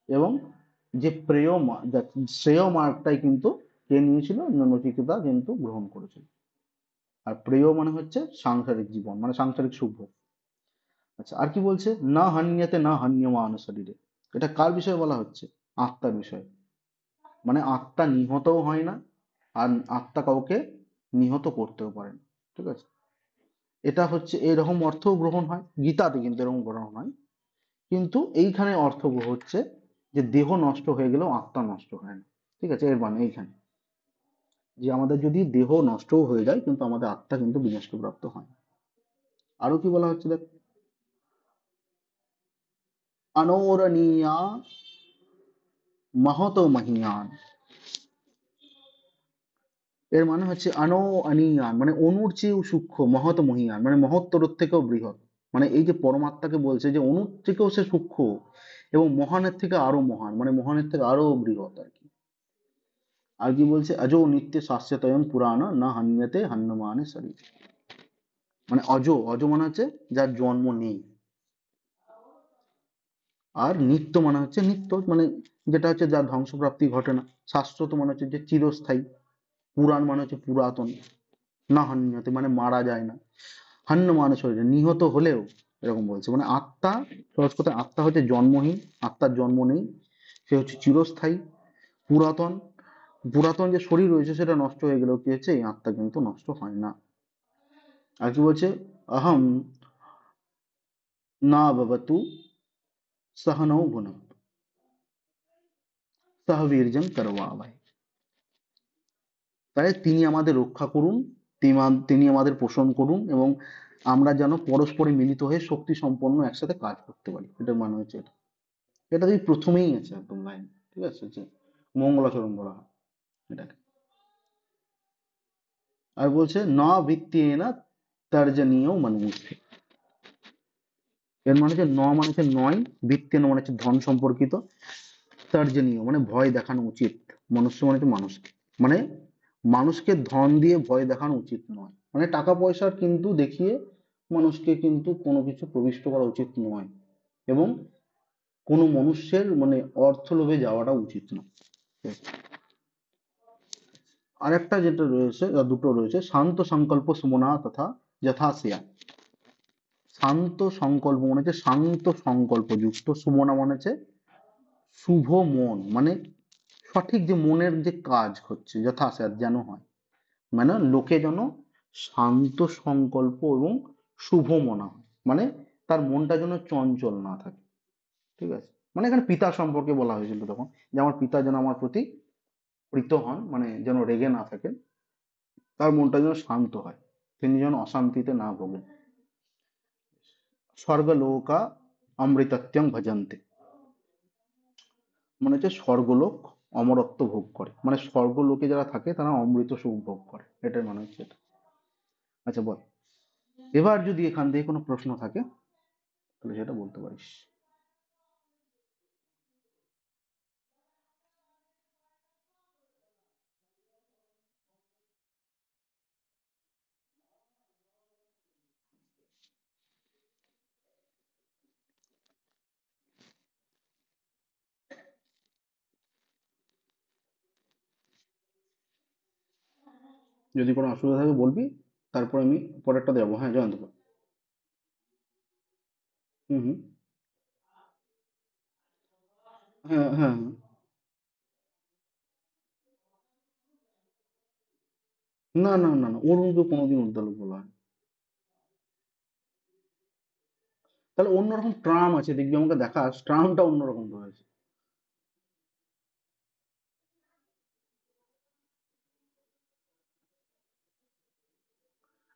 [SPEAKER 1] এবং যে প্রেয় দেখ, শ্রেয় মার্গটাই কিন্তু কে নিয়েছিল, নচিকেতা কিন্তু গ্রহণ করেছিল। আর প্রেয় মানে হচ্ছে সাংসারিক জীবন, মানে সাংসারিক সুখ ভোগ। আচ্ছা, আর কি বলছে, না হান্যতে না হান্যমান শরীরে, এটা কার বিষয়ে বলা হচ্ছে, আত্মার বিষয়ে। মানে আত্মা নিহতও হয় না, আর আত্মা কাউকে নিহত করতেও পারে না, ঠিক আছে। এটা হচ্ছে এরকম অর্থ গ্রহণ হয় গীতাতে, কিন্তু এরকম গ্রহণ হয়, কিন্তু এইখানে অর্থ হচ্ছে যে দেহ নষ্ট হয়ে গেলেও আত্মা নষ্ট হয় না, ঠিক আছে, এর মানে এইখানে যে আমাদের যদি দেহ নষ্টও হয়ে যায় কিন্তু আমাদের আত্মা কিন্তু বিনষ্ট প্রাপ্ত হয় না। আরো কি বলা হচ্ছে দেখ, অনৌরণীয়া মহত মহিয়ান, এর মানে হচ্ছে আনো আনিয়ান মানে অনুর চেয়েও সূক্ষ্ম, মহৎ মহিয়ান মানে মহত্তর থেকেও বৃহৎ। মানে এই যে পরমাত্মাকে বলছে যে অনুর থেকেও সে সূক্ষ্ম, এবং মহানের থেকে আরো মহান, মানে মহানের থেকে আরো বৃহৎ আর কি। আর কি বলছে, অজো নিত্য শাশ্বতয়ং পুরাণ না হান্যতে হান্যমানে শরীর, মানে অজ, অজ মানে হচ্ছে যার জন্ম নেই, আর নিত্য মানে হচ্ছে নিত্য, মানে যেটা হচ্ছে যার ধ্বংসপ্রাপ্তি ঘটে না। শাশ্বত মানে হচ্ছে যে চিরস্থায়ী, পুরাণ মানে হচ্ছে পুরাতন, না হান্যতে মানে মারা যায় না, হান্য মানে শরীরে নিহত হলেও, এরকম বলছে। মানে আত্মা, সহজ কথা, আত্মা হচ্ছে জন্মহীন, আত্মার জন্ম নেই, সে হচ্ছে চিরস্থায়ী, পুরাতন, পুরাতন যে শরীর রয়েছে সেটা নষ্ট হয়ে গেলেও কি হচ্ছে, এই আত্মা কিন্তু নষ্ট হয় না। আর কি বলছে, অহম না ভবতু সহনৌ ভুনক্তু সহ বীর্যং করবাবহৈ, তাই তিনি আমাদের রক্ষা করুন, তিনি আমাদের পোষণ করুন, এবং আমরা যেন পরস্পরে মিলিত হয়ে শক্তি সম্পন্ন একসাথে কাজ করতে পারি, এটার মানে হচ্ছে এটা। এটা তুই প্রথমেই আছে একদম লাইন, ঠিক আছে, যে মঙ্গলাচরণ বলা হয় এটাকে। আর বলছে ন ভিত্তিয়েনা তর্জনীয় মনুষ্য, এর মানে হচ্ছে ন মানে হচ্ছে নয়, ভিত্তি মানে হচ্ছে ধন সম্পর্কিত, তর্জনীয় মানে ভয় দেখানো উচিত, মনুষ্য মানে হচ্ছে মানুষকে, মানে মানুষকে ধন দিয়ে ভয় দেখানো উচিত নয়, মানে টাকা পয়সার কিন্তু দেখিয়ে মানুষকে কিন্তু কোনো কিছু প্রবিষ্ট করা উচিত নয়, এবং কোনো মনুষ্যের মানে অর্থ লোভে যাওয়াটা উচিত নয়। আরেকটা যেটা রয়েছে, দুটো রয়েছে, শান্ত সংকল্প সুমনা তথা যথাসিয়া। শান্ত সংকল্প মানে হচ্ছে শান্ত সংকল্প যুক্ত, সুমনা মানে হচ্ছে শুভ মন, মানে সঠিক যে মনের যে কাজ হচ্ছে, যথাসিয়া যেন হয়, মানে লোকে যেন শান্ত সংকল্প এবং শুভ মনা হয়, মানে তার মনটা যেন চঞ্চল না থাকে, ঠিক আছে। মানে এখানে পিতা সম্পর্কে বলা হয়েছিল তখন, যে আমার পিতা যেন আমার প্রতি প্রীত হন, মানে যেন রেগে না থাকেন, তার মনটা যেন শান্ত হয়, তিনি যেন অশান্তিতে না ভোগেন। স্বর্গলোকা অমৃতত্বং ভজন্তে, মানে হচ্ছে স্বর্গলোক অমরত্ব ভোগ করে, মানে স্বর্গলোকে যারা থাকে তারা অমৃত সুখ ভোগ করে, এটার মানে হচ্ছে এটা। আচ্ছা বল, এবার যদি এখান থেকে কোনো প্রশ্ন থাকে তাহলে সেটা বলতে পারিস। যদি কোনো অসুবিধা থাকে বলবি, তারপর আমি পরেরটা দেবো, হ্যাঁ জয়ন্ত বল। হুম হুম। হ্যাঁ হ্যাঁ হ্যাঁ। না না না না, অরুণকে কোনোদিন উদ্দালক বলা হয়। তাহলে অন্যরকম ট্রাম আছে, দেখবি আমাকে দেখাস, ট্রামটা অন্যরকম রয়েছে।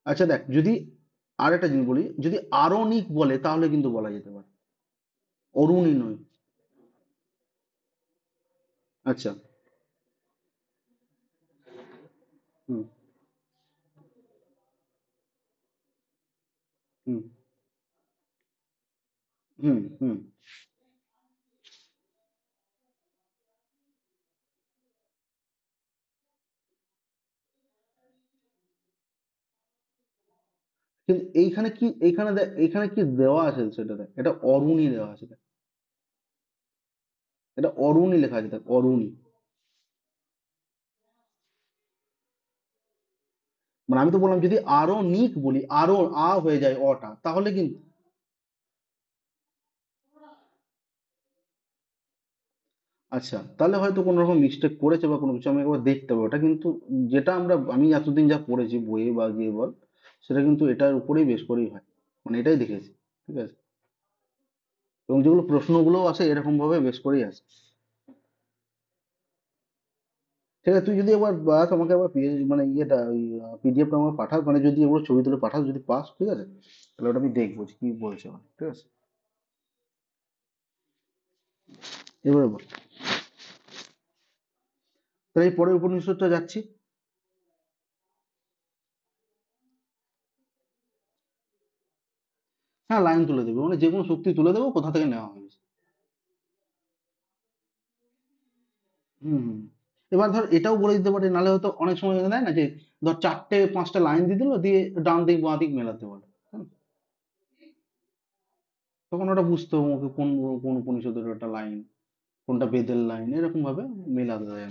[SPEAKER 1] আচ্ছা দেখ, যদি আর একটা জিনিস বলি, যদি আরণিক বলে তাহলে কিন্তু বলা যেতে পারে, অরুণী নয়। আচ্ছা। হুম। হুম। হুম। হুম। কিন্তু এইখানে কি, এইখানে দেখ, এইখানে কি দেওয়া আছে সেটা দেখ, এটা অরুণী দেওয়া আছে দেখ, এটা অরুণী লেখা আছে দেখ, অরুণী। মানে আমি তো বললাম যদি আরো নিক বলি, আরো হয়ে যায় অটা, তাহলে কিন্তু আচ্ছা, তাহলে হয়তো কোনো রকম মিস্টেক করেছে বা কোনো কিছু, আমি একবার দেখতে হবে ওটা। কিন্তু যেটা আমি এতদিন যা পড়েছি বইয়ে বা গিয়ে বল, সেটা কিন্তু এটার উপরেই বেশ করেই হয়, মানে এটাই দেখেছি। ঠিক আছে, এবং যেগুলো প্রশ্নগুলোও আসে এরকম ভাবে বেশ করেই আসে। ঠিক আছে, তুই যদি একবার বাস আমাকে একবার মানে ইয়েটা ওই পিডিএফটা আমাকে পাঠাস, মানে যদি এগুলো ছবি তুলে পাঠাস যদি পাস, ঠিক আছে, তাহলে ওটা আমি দেখবো যে কি বলছে আমার। ঠিক আছে, এবারে বল। তাহলে এই পরের উপনিষদটা যাচ্ছি। হ্যাঁ, লাইন তুলে দেবে, মানে যে কোনো শক্তি তুলে দেবো কোথা থেকে নেওয়া হয়েছে। হুম হুম। এবার ধর এটাও বলে দিতে পারে, নাহলে হয়তো অনেক সময় দেয় না যে ধর চারটে পাঁচটা লাইন দিয়ে দিল, দিয়ে ডান দিক বাঁ দিক মেলাতে বলে। হুম, তখন ওটা বুঝতে হবে ওকে কোন কোন উপনিষদের একটা লাইন, কোনটা বেদের লাইন, এরকম ভাবে মেলাতে দেয়।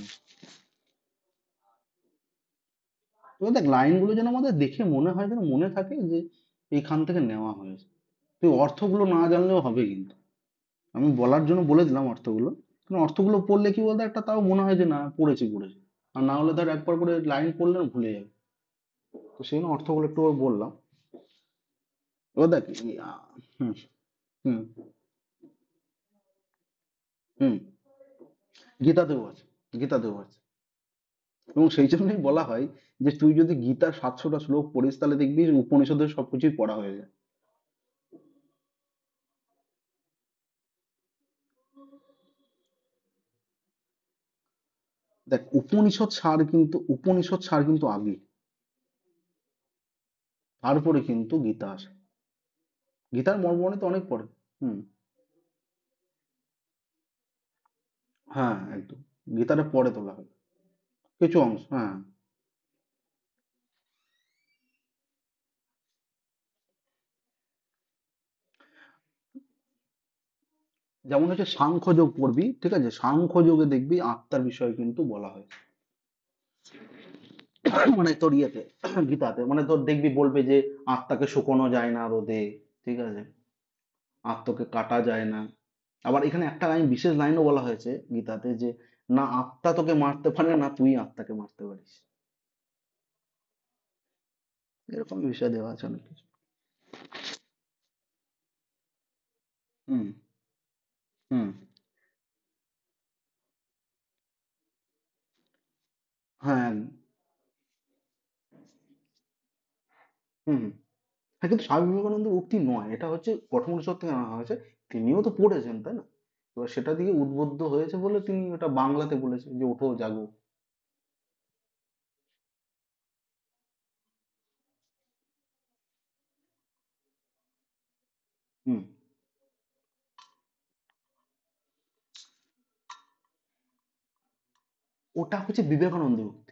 [SPEAKER 1] এবার দেখ লাইনগুলো যেন আমাদের দেখে মনে হয়, যেন মনে থাকে যে এইখান থেকে নেওয়া হয়েছে। তুই অর্থগুলো না জানলেও হবে কিন্তু, আমি বলার জন্য বলে দিলাম অর্থগুলো, কারণ অর্থগুলো পড়লে কি বলতো একটা তাও মনে হয় যে না পড়েছি। আর না হলে ধর একবার করে লাইন পড়লে না ভুলে যাবে। তো সেই জন্য অর্থগুলো একটু বললাম। এবার দেখ হুম হুম হুম, গীতাতেও আছে, গীতাতেও আছে। এবং সেই জন্যই বলা হয় যে তুই যদি গীতার 700টা শ্লোক পড়িস তাহলে দেখবি উপনিষদের সবকিছুই পড়া হয়ে যায়। দেখ উপনিষদ সার কিন্তু আগে, তারপরে কিন্তু গীতা আসে। গীতার মর্মনে তো অনেক পড়ে। হুম, হ্যাঁ একদম, গীতাটা পরে তোলা হয় কিছু অংশ, হ্যাঁ। যেমন হচ্ছে সাংখ্যযোগ পড়বি, ঠিক আছে, সাংখ্যযোগে দেখবি আত্মার বিষয়ে কিন্তু বলা হয়। মানে তোর ইয়েতে, গীতাতে মানে তোর দেখবি বলবে যে আত্মাকে শুকোনো যায় না রোদে, ঠিক আছে, আত্মাকে কাটা যায় না। আবার এখানে একটা লাইন, বিশেষ লাইনও বলা হয়েছে গীতাতে যে না আত্মা তোকে মারতে পারে না তুই আত্মাকে মারতে পারিস। এরকম বিষয় দেওয়া আছে অনেক কিছু। হুম হুম হ্যাঁ হুম হুম। হ্যাঁ, কিন্তু স্বামী বিবেকানন্দ উক্তি নয়, এটা হচ্ছে কঠোপনিষদ থেকে আনা হয়েছে। তিনিও তো পড়েছেন তাই না, এবার সেটা দিয়ে উদ্বুদ্ধ হয়েছে বলে তিনি ওটা বাংলাতে বলেছেন যে ওঠো জাগো। হুম, ওটা হচ্ছে বিবেকানন্দ উক্তি।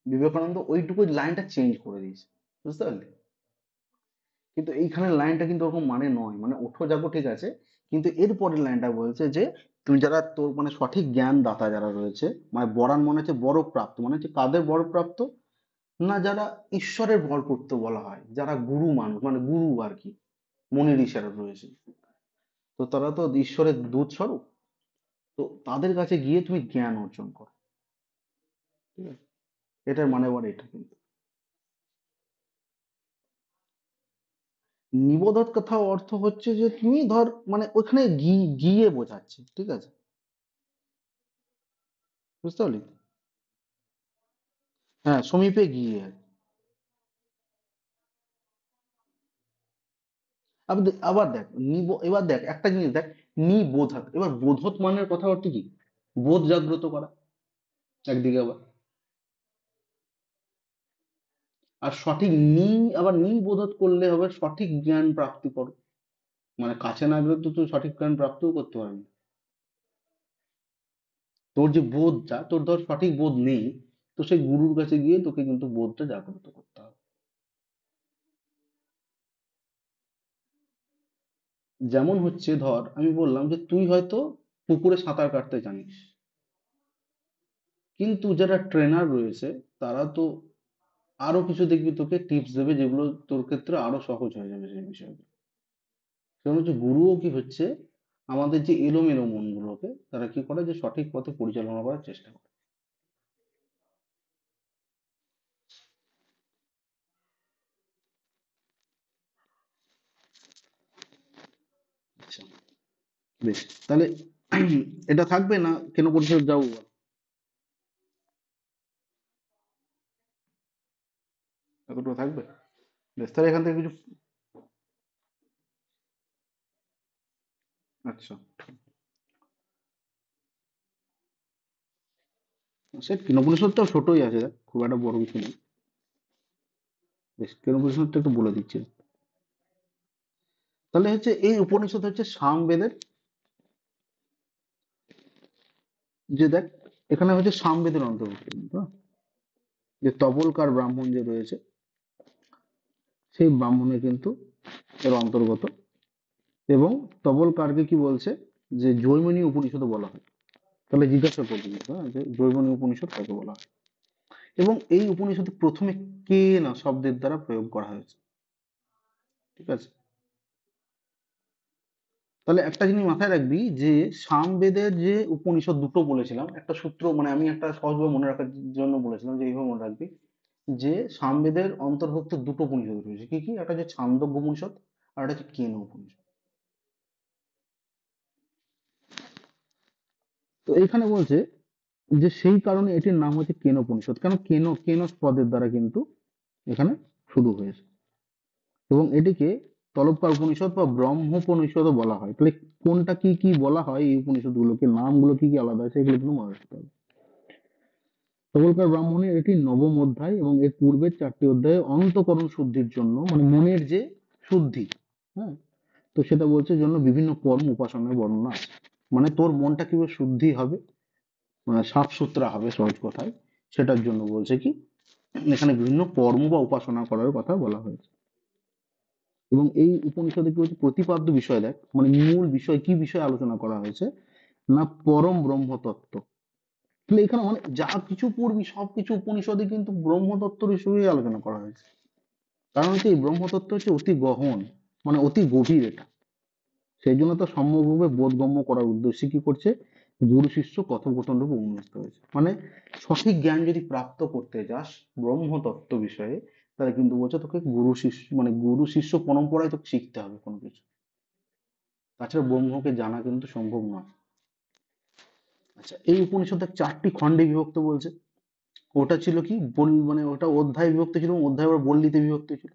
[SPEAKER 1] বিবেকানন্দ ওইটুকু লাইনটা চেঞ্জ করে দিয়েছে, বুঝতে পারলি। কিন্তু এইখানের লাইনটা কিন্তু ওরকম মানে নয়, মানে ওঠো জাগো ঠিক আছে, কিন্তু এর পরের লাইনটা বলছে যে তুমি যারা তোর মানে সঠিক জ্ঞান দাতা যারা রয়েছে, মানে বরান মানে হচ্ছে বড় প্রাপ্ত, মানে হচ্ছে কাদের বড় প্রাপ্ত, না যারা ঈশ্বরের ভরপুর্ত বলা হয়, যারা গুরু মানুষ মানে গুরু আর কি, মনি ঋষিরা রয়েছে, তো তারা তো ঈশ্বরের দূত স্বরূপ। তো তাদের কাছে গিয়ে তুমি জ্ঞান অর্জন করো। ঠিক আছে, এটার মানে বলে এটা কিন্তু নিবোধত কথা অর্থ হচ্ছে যে তুমি ধর মানে ওখানে গিয়ে বোঝাচ্ছে, ঠিক আছে, বুঝতে পারলি। হ্যাঁ, সমীপে গিয়ে আর কি। আবার দেখ এবার দেখ একটা জিনিস দেখ, নিবোধত, এবার বোধত মানের কথা অর্থ কি, বোধ জাগ্রত করা একদিকে আবার, আর সঠিক আবার নিবোধত করলে হবে সঠিক জ্ঞান প্রাপ্তি করো, মানে কাছে না গেলে তো তুই সঠিক জ্ঞান প্রাপ্তও করতে পারবি না। তোর যে বোধটা, তোর ধর সঠিক বোধ নেই, তো সেই গুরুর কাছে গিয়ে তোকে কিন্তু বোধটা জাগ্রত করতে হবে। যেমন হচ্ছে ধর আমি বললাম যে তুই হয়তো পুকুরে সাঁতার কাটতে জানিস, কিন্তু যারা ট্রেনার রয়েছে তারা তো আরো কিছু দেখবি তোকে টিপস দেবে যেগুলো তোর ক্ষেত্রে আরো সহজ হয়ে যাবে সেই বিষয়টা। সেরকম হচ্ছে গুরুও কি হচ্ছে আমাদের যে এলোমেলো মনগুলোকে তারা কি করে যে সঠিক পথে পরিচালনা করার চেষ্টা করে। আচ্ছা, বেশ, তাহলে এটা থাকবে না কেন পরিষদ যাবো বল? এতটুকু থাকবে? বেশ, তাহলে এখান থেকে কিছু। আচ্ছা, সে কেন পরিষদটাও ছোটই আছে, দেখ, খুব একটা বড় কিছু নেই। বেশ, কেন পরিষদটা একটু বলে দিচ্ছি। তাহলে হচ্ছে এই উপনিষদ হচ্ছে সামবেদের, যে দেখ এখানে হচ্ছে সামবেদের অন্তর্ভুক্ত কিন্তু, হ্যাঁ? যে তবলকার ব্রাহ্মণ যে রয়েছে সেই ব্রাহ্মণের কিন্তু এর অন্তর্গত। এবং তবলকারকে কি বলছে যে জৈমিনী উপনিষদও বলা হয়। তাহলে জিজ্ঞাসা করবি কিন্তু, হ্যাঁ, যে জৈমিনী উপনিষদ কাকে বলা হয়। এবং এই উপনিষদে প্রথমে কে না শব্দের দ্বারা প্রয়োগ করা হয়েছে। ঠিক আছে, তাহলে একটা জিনিস মাথায় রাখবি যে সামবেদের যে উপনিষদ দুটো বলেছিলাম, একটা সূত্র মানে আমি একটা সহজভাবে মনে রাখার জন্য বলেছিলাম যে এইভাবে মনে রাখবি যে সামবেদের অন্তর্ভুক্ত দুটো উপনিষদ রয়েছে, কি কি, একটা হচ্ছে ছান্দোগ্য উপনিষদ আর একটা হচ্ছে কেন উপনিষদ। তো এইখানে বলছে যে সেই কারণে এটির নাম হচ্ছে কেন উপনিষদ, কেন কেন কেন পদের দ্বারা কিন্তু এখানে শুরু হয়েছে। এবং এটিকে তলবকার উপনিষদ বা ব্রহ্মোপনিষদও বলা হয়। তাহলে কোনটা কি কি বলা হয় এই উপনিষদগুলোকে, নামগুলো কি কি আলাদা আছে এগুলো কিন্তু মনে রাখতে হবে। তবলকার ব্রাহ্মণের এটি নবম অধ্যায় এবং এর পূর্বের চারটি অধ্যায়ে অন্তঃকরণ শুদ্ধির জন্য মানে মনের যে শুদ্ধি, হ্যাঁ, তো সেটা বলছে জন্য বিভিন্ন কর্ম উপাসনার বর্ণনা আছে। মানে তোর মনটা কিভাবে শুদ্ধি হবে, মানে সাফ সুতরা হবে সহজ কথায়, সেটার জন্য বলছে কি এখানে বিভিন্ন কর্ম বা উপাসনা করার কথা বলা হয়েছে। এবং এই উপনিষদে কি হচ্ছে প্রতিপাদ্য বিষয় দেখ, মানে মূল বিষয় কি বিষয় আলোচনা করা হয়েছে না পরম ব্রহ্ম তত্ত্ব। তাহলে এখানে মানে যা কিছু পড়বি সবকিছু উপনিষদে কিন্তু ব্রহ্মতত্ত্ব হিসেবেই আলোচনা করা হয়েছে। কারণ হচ্ছে এই ব্রহ্মতত্ত্ব হচ্ছে অতি গহন, মানে অতি গভীর এটা। সেই জন্য তো সম্যকভাবে বোধগম্য করার উদ্দেশ্যে কি করছে গুরু শিষ্য কথোপকথন রূপে উন্মুক্ত হয়েছে। মানে সঠিক জ্ঞান যদি প্রাপ্ত করতে যাস ব্রহ্মতত্ত্ব বিষয়ে, তাহলে কিন্তু বলছে তোকে গুরু শিষ্য মানে গুরু শিষ্য পরম্পরায় তোকে শিখতে হবে কোনো কিছু, তাছাড়া ব্রহ্মকে জানা কিন্তু সম্ভব নয়। আচ্ছা, এই উপনিষদের চারটি খণ্ডে বিভক্ত বলছে। ওটা ছিল কি মানে ওটা অধ্যায় বিভক্ত ছিল, অধ্যায় আবার বল্লিতে বিভক্ত ছিল,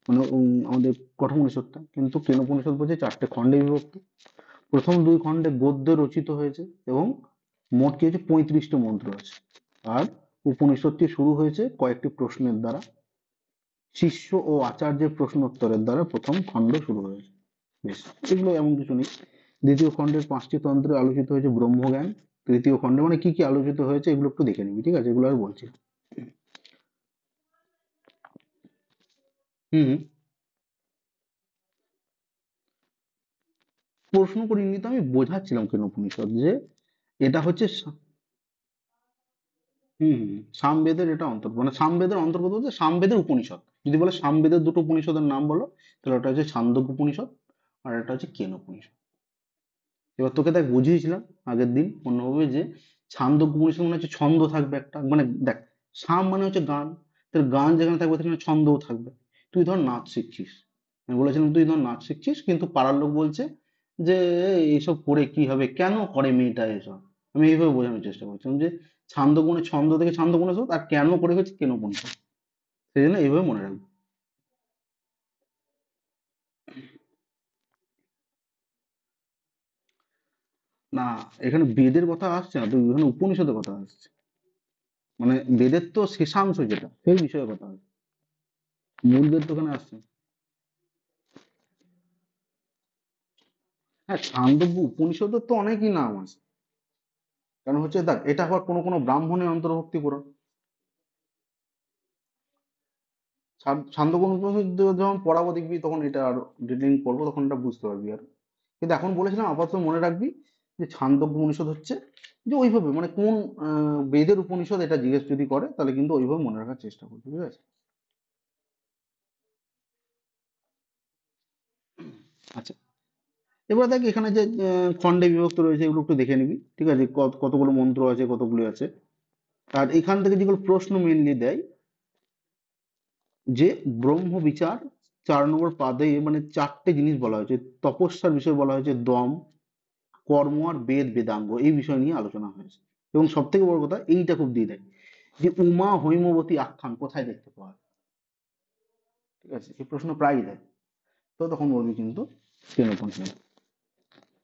[SPEAKER 1] মানে আমাদের কঠোপনিষদটা কিন্তু কেনোপনিষদ বলছে চারটে খণ্ডে বিভক্ত। প্রথম দুই খণ্ডে গদ্যে রচিত হয়েছে এবং মোট কি হচ্ছে 35টি মন্ত্র আছে। আর উপনিষদটি শুরু হয়েছে কয়েকটি প্রশ্নের দ্বারা, শিষ্য ও আচার্যের প্রশ্নোত্তরের দ্বারা প্রথম খণ্ড শুরু হয়েছে। বেশ, এগুলো এমন কিছু নেই। দ্বিতীয় খণ্ডের 5টি তন্ত্রে আলোচিত হয়েছে ব্রহ্মজ্ঞান। তৃতীয় খণ্ডে মানে কি কি আলোচিত হয়েছে এগুলো একটু দেখে নিবি, ঠিক আছে, এগুলো আর বলছি না। হুম হুম, প্রশ্ন করিনি তো, আমি বোঝাচ্ছিলাম কেন উপনিষদ যে এটা হচ্ছে হুম হুম, সামবেদের এটা অন্তর্গত, মানে সামবেদের অন্তর্গত হচ্ছে সামবেদের উপনিষদ। যদি বলে সামবেদের দুটো উপনিষদের নাম বলো, তাহলে ওটা হচ্ছে ছান্দোগ্য উপনিষদ আর একটা হচ্ছে কেন উপনিষদ। এবার তোকে দেখ বুঝিয়েছিলাম আগের দিন অন্যভাবে যে ছান্দোগ্য উপনিষদ মানে হচ্ছে ছন্দ থাকবে একটা, মানে দেখ সাম মানে হচ্ছে গান, তোর গান যেখানে থাকবে সেখানে ছন্দও থাকবে। তুই ধর নাচ শিখছিস, আমি বলেছিলাম তুই ধর নাচ শিখছিস কিন্তু পাড়ার লোক বলছে যে এইসব করে কি হবে, কেন করে মেয়েটা এসব, আমি এইভাবে বোঝানোর চেষ্টা করছিলাম যে ছান্দগুণে ছন্দ থেকে ছান্দগুণে শোধ আর কেন করে হচ্ছে কেন উপনিষদ, সেই জন্য এইভাবে মনে রাখবি। না, এখানে বেদের কথা আসছে না তো, এখানে উপনিষদের কথা আসছে। মানে বেদের তো শেষাংশ যেটা সেই বিষয়ে কথা আসছে, মূল বেদ তো ওখানে আসছে না। হ্যাঁ, ছান্দোগ্য উপনিষদের তো অনেকই নাম আছে। কারণ হচ্ছে দেখ এটা আবার কোনো কোনো ব্রাহ্মণের অন্তর্ভুক্তি পুরো। ছান্দোক্য উপনিষদ যখন পড়াবো দেখবি তখন এটা আর ডিটেলিং করবো, তখন এটা বুঝতে পারবি আর। কিন্তু এখন বলেছিলাম আপাতত মনে রাখবি যে ছান্দোক্য উপনিষদ হচ্ছে যে ওইভাবে মানে কোন বেদের উপনিষদ এটা জিজ্ঞেস যদি করে তাহলে কিন্তু ওইভাবে মনে রাখার চেষ্টা করবি, ঠিক আছে? আচ্ছা, এবার দেখ এখানে যে খণ্ডে বিভক্ত রয়েছে এগুলো একটু দেখে নিবি, ঠিক আছে? কতগুলো মন্ত্র আছে, কতগুলো আছে। আর এখান থেকে যেগুলো প্রশ্ন মেনলি দেয় যে ব্রহ্ম বিচার 4 নম্বর পাদে মানে 4টে জিনিস বলা হয়েছে। তপস্যার বিষয় বলা হয়েছে দম, কর্ম আর বেদাঙ্গ, এই বিষয় নিয়ে আলোচনা হয়েছে। এবং সব থেকে বড় কথা এইটা খুব দিয়ে দেয় যে উমা হৈমবতী আখ্যান কোথায় দেখতে পাওয়া যায়, ঠিক আছে? এই প্রশ্ন প্রায়ই দেয়। তো তখন বলবি কিন্তু কেন পঞ্চম।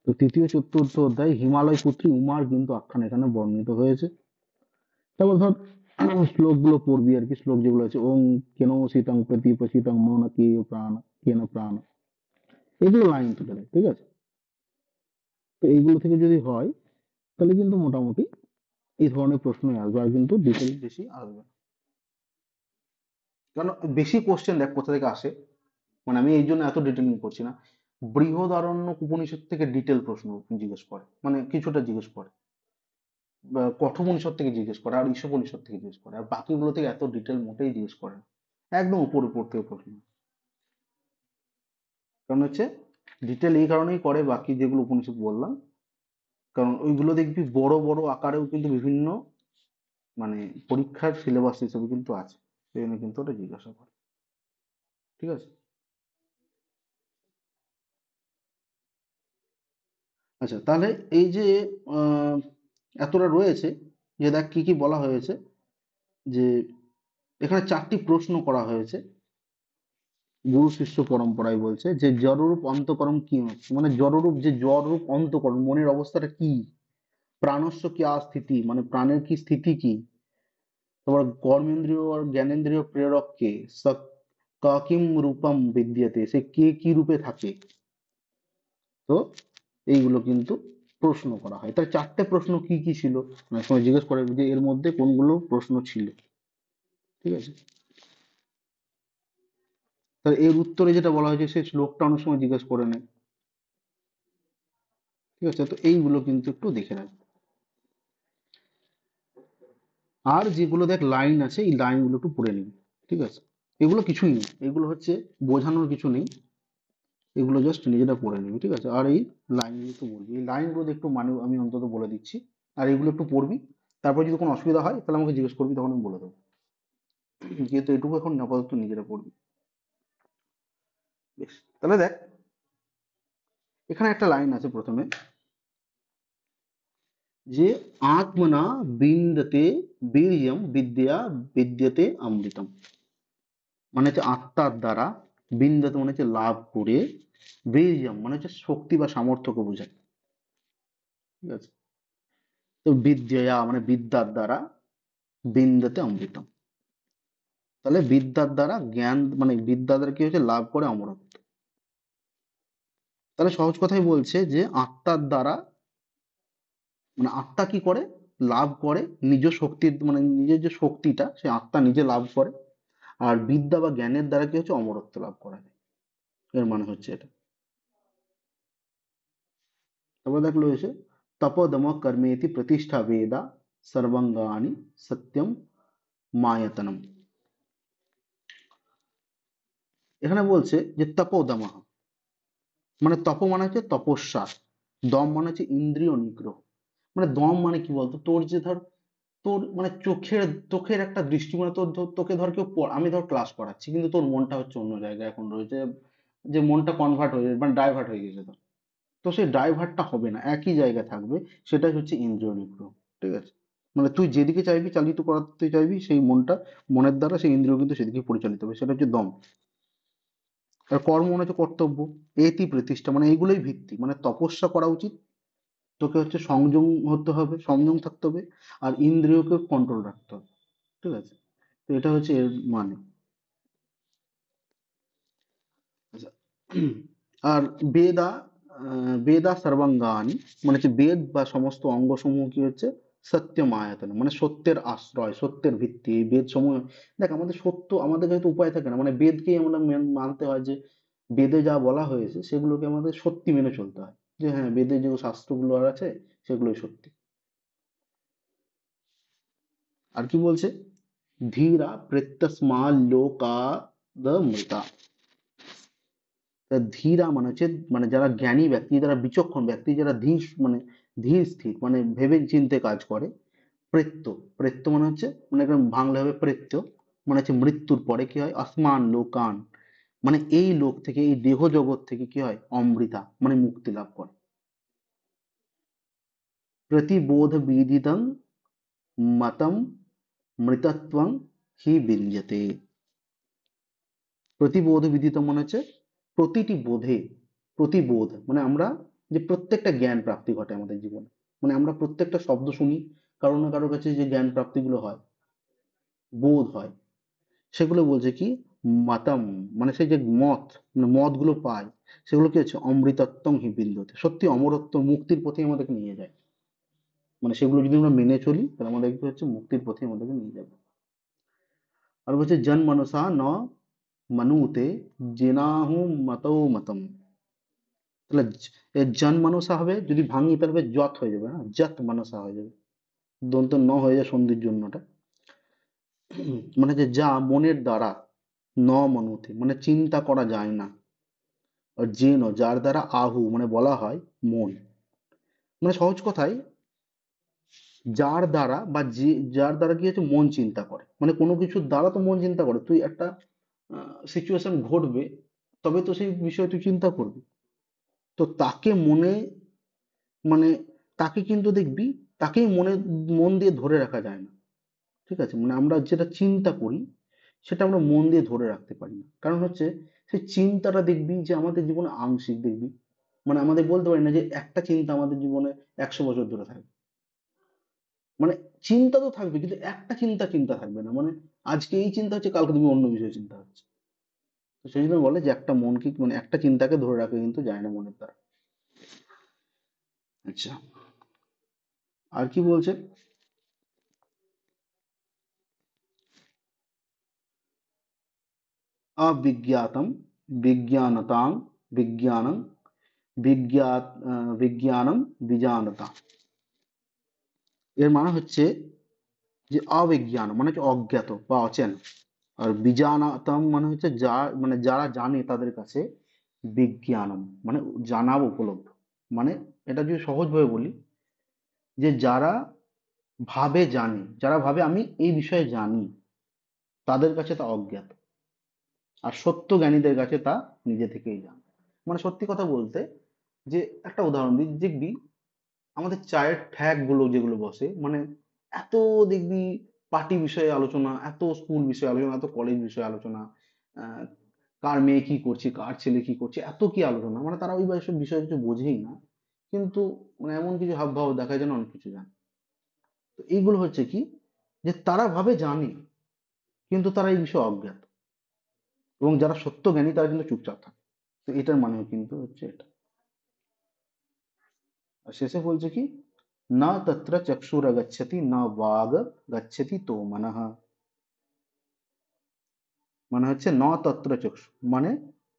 [SPEAKER 1] তো তৃতীয় চতুর্থ অধ্যায় হিমালয় পুত্রী উমার কিন্তু আখ্যান এখানে বর্ণিত হয়েছে। তারপর ধর শ্লোকগুলো পড়বি আর কি, শ্লোক যেগুলো আছে ওং কেন শীতং প্রতীপ শীতং মন কেন প্রাণ, এগুলো লাইন তুলে দেয়, ঠিক আছে? তো এইগুলো থেকে যদি হয় তাহলে কিন্তু মোটামুটি এই ধরনের প্রশ্নই আসবে, আর কিন্তু ডিটেল বেশি আসবে না। কারণ বেশি কোশ্চেন দেখ কোথা থেকে আসে, মানে আমি এই জন্য এত ডিটেলিং করছি না। বৃহদারণ্যক উপনিষদ থেকে ডিটেল প্রশ্ন জিজ্ঞেস করে, মানে কিছুটা জিজ্ঞেস করে, বা কঠোপনিষদ থেকে জিজ্ঞেস করে, আর ঈশোপনিষদ থেকে জিজ্ঞেস করে, আর বাকিগুলো থেকে এত ডিটেল মোটেই জিজ্ঞেস করে না। একদম উপর উপর থেকে প্রশ্ন। কারণ হচ্ছে ডিটেল এই কারণেই করে বাকি যেগুলো উপনিষদ বললাম, কারণ ওইগুলো দেখবি বড় বড় আকারেও কিন্তু বিভিন্ন মানে পরীক্ষার সিলেবাস হিসেবে কিন্তু আছে, সেই জন্য কিন্তু ওটা জিজ্ঞাসা করে, ঠিক আছে? আচ্ছা, তাহলে এই যে আহ, এতটা রয়েছে, যে দেখ কি কি বলা হয়েছে, যে এখানে 4টি প্রশ্ন করা হয়েছে। গুরু শিষ্য পরম্পরায় বলছে যে জড়রূপ অন্তকরণ কি হচ্ছে, মানে জড়রূপ যে জড়রূপ অন্তকরণ মনের অবস্থাটা কি, প্রাণস্য কি স্থিতি মানে প্রাণের কি স্থিতি কি, তোমার কর্মেন্দ্রিয় আর জ্ঞানেন্দ্রিয় প্রেরক কে, কিম রূপম বিদ্যতে, সে কে কি রূপে থাকে। তো এইগুলো কিন্তু প্রশ্ন করা হয়। তার 4টে প্রশ্ন কি কি ছিল, অনেক সময় জিজ্ঞেস করে যে এর মধ্যে কোনগুলো প্রশ্ন ছিল, ঠিক আছে? তার এর উত্তরে যেটা বলা হয়েছে সেই শ্লোকটা অনেক সময় জিজ্ঞেস করে নেয়, ঠিক আছে? তো এইগুলো কিন্তু একটু দেখে রাখবে। আর যেগুলো দেখ লাইন আছে এই লাইনগুলো একটু পড়ে নিবি, ঠিক আছে? এগুলো কিছুই নেই, এগুলো হচ্ছে বোঝানোর কিছু নেই, এগুলো জাস্ট নিজেরা পড়ে নিবি, ঠিক আছে? আর এই লাইনগুলো একটু বলবি, এই লাইনগুলো একটু মানে আমি অন্তত বলে দিচ্ছি, আর এগুলো একটু পড়বি। তারপর যদি কোনো অসুবিধা হয় তাহলে আমাকে জিজ্ঞেস করবি, তখন আমি বলে দেবো। যেহেতু এটুকু এখন আপাতত নিজেরা পড়বি। বেশ, তাহলে দেখ এখানে একটা লাইন আছে প্রথমে, যে আত্মনা বিন্দতে বীর্যম বিদ্যা বিদ্যতে অমৃতম, মানে হচ্ছে আত্মার দ্বারা, বিন্দতে মানে হচ্ছে লাভ করে, বীর্যম মানে হচ্ছে শক্তি বা সামর্থ্যকে বোঝায়, ঠিক আছে? তো বিদ্যয়া মানে বিদ্যার দ্বারা, বিন্দতে অমৃতম, তাহলে বিদ্যার দ্বারা জ্ঞান মানে বিদ্যা দ্বারা কি হচ্ছে লাভ করে অমরত্ব। তাহলে সহজ কথাই বলছে যে আত্মার দ্বারা, মানে আত্মা কি করে, লাভ করে নিজ শক্তির মানে নিজের যে শক্তিটা সে আত্মা নিজে লাভ করে, আর বিদ্যা বা জ্ঞানের দ্বারা কি হচ্ছে অমরত্ব লাভ করা যায়, এর মানে হচ্ছে এটা। তারপর দেখলো এসে তপোদম কর্মেতি প্রতিষ্ঠা বেদা সর্বাঙ্গানি সত্যম মায়তনম। এখানে বলছে যে তপোদমঃ মানে তপ মানে হচ্ছে তপস্যা, দম মানে হচ্ছে ইন্দ্রিয় নিগ্রহ। মানে দম মানে কি বলতো, তোর যে ধর তোর মানে চোখের চোখের একটা দৃষ্টি, মানে তোর তোকে ধর কেউ আমি ধর ক্লাস করাচ্ছি কিন্তু তোর মনটা হচ্ছে অন্য জায়গায় এখন রয়েছে, যে মনটা কনভার্ট হয়ে মানে ডাইভার্ট হয়ে গেছে তোর, তো সেই ডাইভার্টটা হবে না, একই জায়গায় থাকবে, সেটাই হচ্ছে ইন্দ্রিয় নিগ্রহ, ঠিক আছে? মানে তুই যেদিকে চাইবি চালিত করাতে চাইবি সেই মনটা, মনের দ্বারা সেই ইন্দ্রিয় কিন্তু সেদিকে পরিচালিত হবে, সেটা হচ্ছে দম। আর কর্ম মনে হচ্ছে কর্তব্য, এতি প্রতিষ্ঠা মানে এইগুলোই ভিত্তি, মানে তপস্যা করা উচিত, তোকে হচ্ছে সংযম হতে হবে, সংযম থাকতে হবে, আর ইন্দ্রিয়কে কন্ট্রোল রাখতে হবে, ঠিক আছে? তো এটা হচ্ছে এর মানে। আচ্ছা, আর বেদা বেদা সর্বাঙ্গানি মানে হচ্ছে বেদ বা সমস্ত অঙ্গ সমূহ কি হচ্ছে সত্যম আয়তন মানে সত্যের আশ্রয়, সত্যের ভিত্তি। এই বেদ সমূহ, দেখ আমাদের সত্য, আমাদের কাছে তো উপায় থাকে না, মানে বেদকেই আমরা মানতে হয় যে বেদে যা বলা হয়েছে সেগুলোকে আমাদের সত্যি মেনে চলতে হয়, যে হ্যাঁ বেদে যে শাস্ত্রগুলো আর আছে সেগুলোই সত্যি। আর কি বলছে, ধীরা প্রত্যস্মা লোকাদ মৃতা। তা ধীরা মানে হচ্ছে, মানে যারা জ্ঞানী ব্যক্তি, যারা বিচক্ষণ ব্যক্তি, যারা ধীর মানে ধীর স্থির মানে ভেবে চিন্তে কাজ করে। প্রেত্য, প্রেত্য মানে হচ্ছে, মানে এখানে বাংলা হবে প্রেত্য, মানে হচ্ছে মৃত্যুর পরে কি হয়, আসমান লোকান, মানে এই লোক থেকে, এই দেহ জগৎ থেকে কি হয়, অমৃতা মানে মুক্তি লাভ করে। প্রতিবোধ বিদিতং মতম মৃতত্বং হি বিঞ্জতে। প্রতিবোধ বিদিত মনে হচ্ছে প্রতিটি বোধে, প্রতিবোধ মানে আমরা যে প্রত্যেকটা জ্ঞান প্রাপ্তি ঘটে আমাদের জীবনে, মানে আমরা প্রত্যেকটা শব্দ শুনি, কারো না কারোর কাছে যে জ্ঞান প্রাপ্তিগুলো হয়, বোধ হয়, সেগুলো বলছে কি, মাতাম মানে সেই যে মত, মানে মত গুলো পায়, সেগুলো কি হচ্ছে অমৃতত্বম হি বিন্দতে, সত্যি অমরত্ব মুক্তির পথে আমাদেরকে নিয়ে যায়। মানে সেগুলো যদি আমরা মেনে চলি তাহলে আমাদের কি হচ্ছে, মুক্তির পথে আমাদেরকে নিয়ে যাবে। আর বলছে জন মনসা ন মনুতে জেনাহু মতৌ মতম। তাহলে এর জন মনসা হবে, যদি ভাঙি তাহলে যত হয়ে যাবে, হ্যাঁ যত মনসা হয়ে যাবে, দন্ত ন হয়ে যায় সন্ধির জন্যটা। মানে যে যা মনের দ্বারা, ন মনুতে মানে চিন্তা করা যায় না, আর জেন যার দ্বারা আহু মানে বলা হয় মন, মানে সহজ কথায় যার দ্বারা বা যে, যার দ্বারা কি হচ্ছে মন চিন্তা করে, মানে কোনো কিছুর দ্বারা তো মন চিন্তা করে, তুই একটা সিচুয়েশন ঘটবে তবে তো সেই বিষয়ে তুই চিন্তা করবি, তো তাকে মনে, মানে তাকে কিন্তু দেখবি, তাকেই মন দিয়ে ধরে রাখা যায় না। ঠিক আছে, মানে আমরা যেটা চিন্তা করি সেটা আমরা মন দিয়ে ধরে রাখতে পারি না, কারণ হচ্ছে সেই চিন্তাটা দেখবি যে আমাদের জীবনে আংশিক দেখবি, মানে আমাদের বলতে পারি না যে একটা চিন্তা আমাদের জীবনে 100 বছর ধরে থাকবে, মানে চিন্তা তো থাকবে কিন্তু একটা চিন্তা চিন্তা থাকবে না, মানে আজকে এই চিন্তা হচ্ছে কালকে তুমি অন্য বিষয়ে চিন্তা হচ্ছে। তো সেই জন্য বলে যে একটা মনকে, মানে একটা চিন্তাকে ধরে রাখা কিন্তু যায় না মনের দ্বারা। আচ্ছা, আর কি বলছে, अविज्ञातम विज्ञानतां विज्ञानं विज्ञात विज्ञानम বিজানতা। এর মানে হচ্ছে যে অবিজ্ঞান মানে হচ্ছে অজ্ঞাত বা অচেনা, আর বিজানাতম মানে হচ্ছে যা, মানে যারা জানে তাদের কাছে, বিজ্ঞানম মানে জানা উপলব্ধ, মানে এটা যদি সহজভাবে বলি, যে যারা ভাবে জানে, যারা ভাবে আমি এই বিষয়ে জানি, তাদের কাছে তা অজ্ঞাত, আর সত্য জ্ঞানীদের কাছে তা নিজে থেকেই জানে। মানে সত্যি কথা বলতে, যে একটা উদাহরণ দিই, দেখবি আমাদের চায়ের ঠ্যাক গুলো যেগুলো বসে, মানে এত দেখবি পার্টি বিষয়ে আলোচনা, এত স্কুল বিষয়ে আলোচনা, এত কলেজ বিষয়ে আলোচনা, আহ, কার মেয়ে কি করছে, কার ছেলে কি করছে, এত কি আলোচনা, মানে তারা ওই সব বিষয়ে কিছু বোঝেই না, কিন্তু মানে এমন কিছু হাব ভাব দেখায় যেন অনেক কিছু জানে। তো এইগুলো হচ্ছে কি, যে তারা ভাবে জানে কিন্তু তারা এই বিষয়ে অজ্ঞাত, এবং যারা সত্য জ্ঞানী তারা কিন্তু চুপচাপ থাকে। তো এটার মানেও কিন্তু হচ্ছে এটা। আর শেষে বলছে কি, না তত্র চক্ষুরগচ্ছতি না বাগ গচ্ছতি তো মনঃ। মানে হচ্ছে ন তত্র চক্ষু মানে,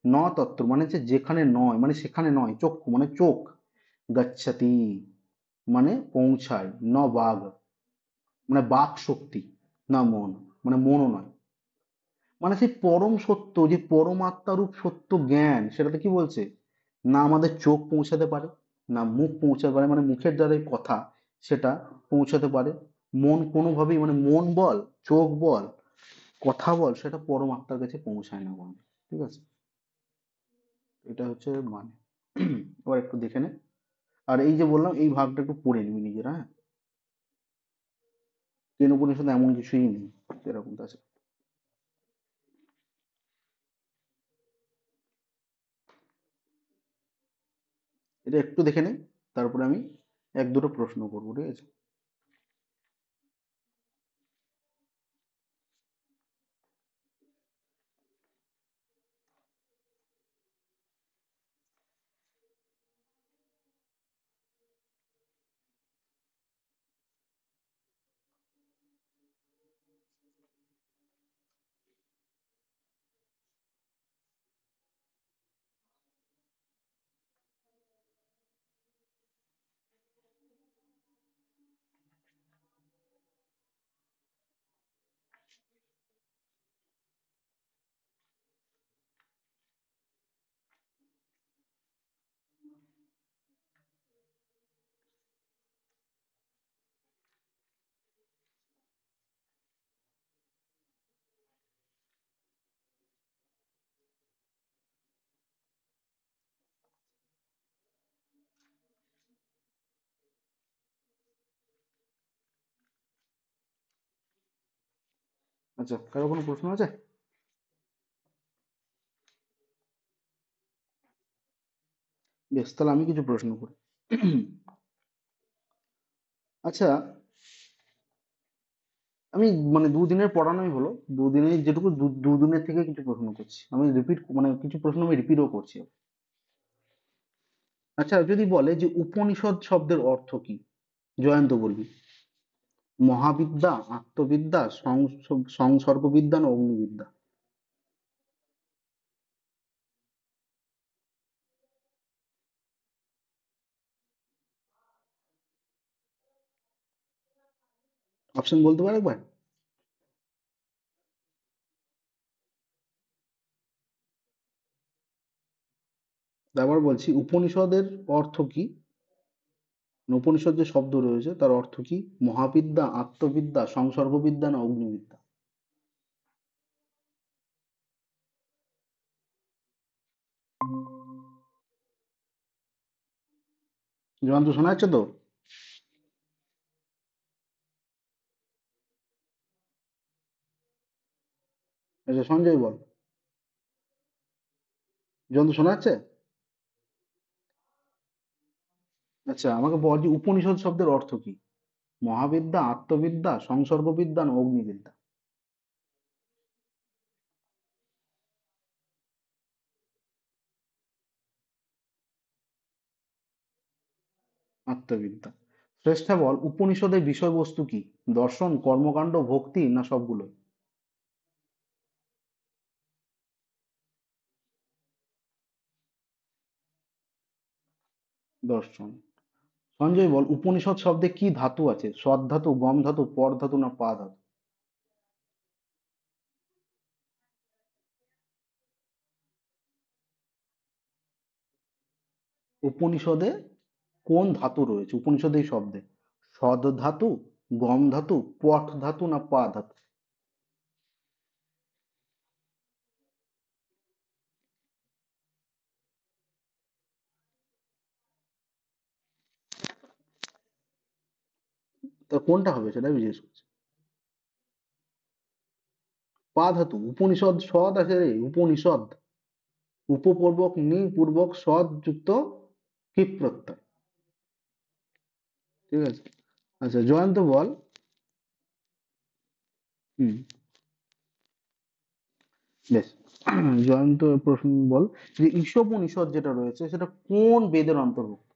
[SPEAKER 1] ন তত্র মানে হচ্ছে যেখানে নয়, মানে সেখানে নয়, চক্ষু মানে চোখ, গচ্ছতি মানে পৌঁছায়, ন বাগ মানে বাক শক্তি, না মন মানে মনও নয়, মানে সেই পরম সত্য, যে পরমাত্মা রূপ সত্য জ্ঞান, সেটাতে কি বলছে, না আমাদের চোখ পৌঁছাতে পারে, না মুখ পৌঁছাতে পারে, মানে মুখের দ্বারাই কথা সেটা পৌঁছাতে পারে, মন কোনোভাবেই, মানে মন বল, চোখ বল, কথা বল, সেটা পরমাত্মার কাছে পৌঁছায় না কোনো। ঠিক আছে, এটা হচ্ছে মানে। এবার একটু দেখে নে, আর এই যে বললাম এই ভাগটা একটু পড়ে নিবি নিজেরা, হ্যাঁ, কেন উপনিষদে এমন কিছুই নেই এরকম আছে। এটা একটু দেখে নে, তারপরে আমি এক দুটো প্রশ্ন করবো, ঠিক আছে। আচ্ছা, কারো কোনো প্রশ্ন আছে? বেশ, তাহলে আমি কিছু প্রশ্ন করি। আচ্ছা, আমি মানে দুদিনের পড়ানোই হলো, দুদিনের যেটুকু দুদিনের থেকে কিছু প্রশ্ন করছি আমি, রিপিট মানে কিছু প্রশ্ন আমি রিপিটও করছি। আচ্ছা, যদি বলে যে উপনিষদ শব্দের অর্থ কি, জয়ন্ত বলবি। মহাবিদ্যা, আত্মবিদ্যা, সংসর্গবিদ্যা না অগ্নিবিদ্যা? অপশন বলতে পারে একবার? আবার বলছি, উপনিষদের অর্থ কি, মানে উপনিষদ যে শব্দ রয়েছে তার অর্থ কি? মহাবিদ্যা, আত্মবিদ্যা, সংসর্গবিদ্যা না অগ্নিবিদ্যা? জয়ন্ত শোনা যাচ্ছে তো? আচ্ছা, সঞ্জয় বল। জয়ন্ত শোনা যাচ্ছে? আচ্ছা, আমাকে বল যে উপনিষদ শব্দের অর্থ কি, মহাবিদ্যা, আত্মবিদ্যা, সংসর্গবিদ্যা না অগ্নিবিদ্যা? আত্মবিদ্যা। শ্রেষ্ঠা বল, উপনিষদের বিষয়বস্তু কি, দর্শন, কর্মকাণ্ড, ভক্তি না সবগুলো? দর্শন। সঞ্জয় বল, উপনিষদ শব্দে কি ধাতু আছে, সৎ ধাতু, গম ধাতু, পর ধাতু না পা ধাতু? উপনিষদে কোন ধাতু রয়েছে, উপনিষদে এই শব্দে? সদ ধাতু, গম ধাতু, পট ধাতু না পা ধাতু? তা কোনটা হবে সেটা জিজ্ঞেস করছে। পা ধাতু, উপনিষদ সদ আছে রে, উপনিষদ। উপপূর্বক নি পূর্বক সদ যুক্ত কি প্রত্যয়। ঠিক আছে। আচ্ছা, জয়ন্ত বল। হুম, বেশ। জয়ন্ত প্রশ্ন বল, যে ঈশোপনিষদ যেটা রয়েছে সেটা কোন বেদের অন্তর্ভুক্ত?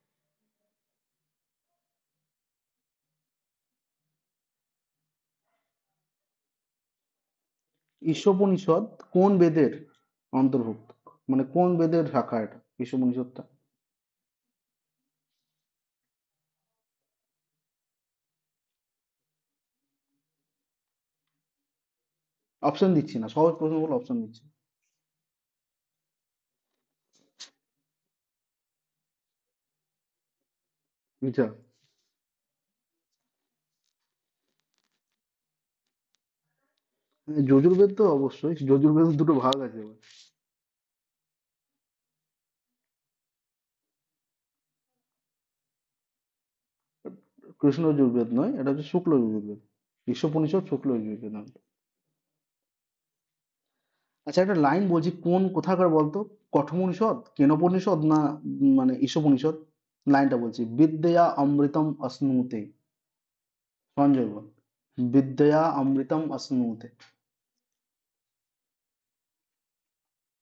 [SPEAKER 1] ঈশোপনিষদ কোন বেদের অন্তর্ভুক্ত, মানে কোন বেদের শাখা এটা ঈশোপনিষদটা? অপশন দিচ্ছি না, সহজ প্রশ্ন বলে অপশন দিচ্ছি। বুঝছা? যজুর্বেদ তো অবশ্যই, যজুর্বেদ দুটো ভাগ আছে আবার। কৃষ্ণ যজুর্বেদ নয়, এটা হচ্ছে শুক্ল যজুর্বেদ। ঈশোপনিষদ শুক্ল যজুর্বেদ নাম। আচ্ছা, একটা লাইন বলছি, কোন কোথাকার বলতো? কঠোপনিষদ, কেনোপনিষদ না মানে ঈশোপনিষদ? লাইনটা বলছি, বিদ্যয়া অমৃতম অশ্নুতে। সঞ্জয় বল। বিদ্যয়া অমৃতম অশ্নুতে।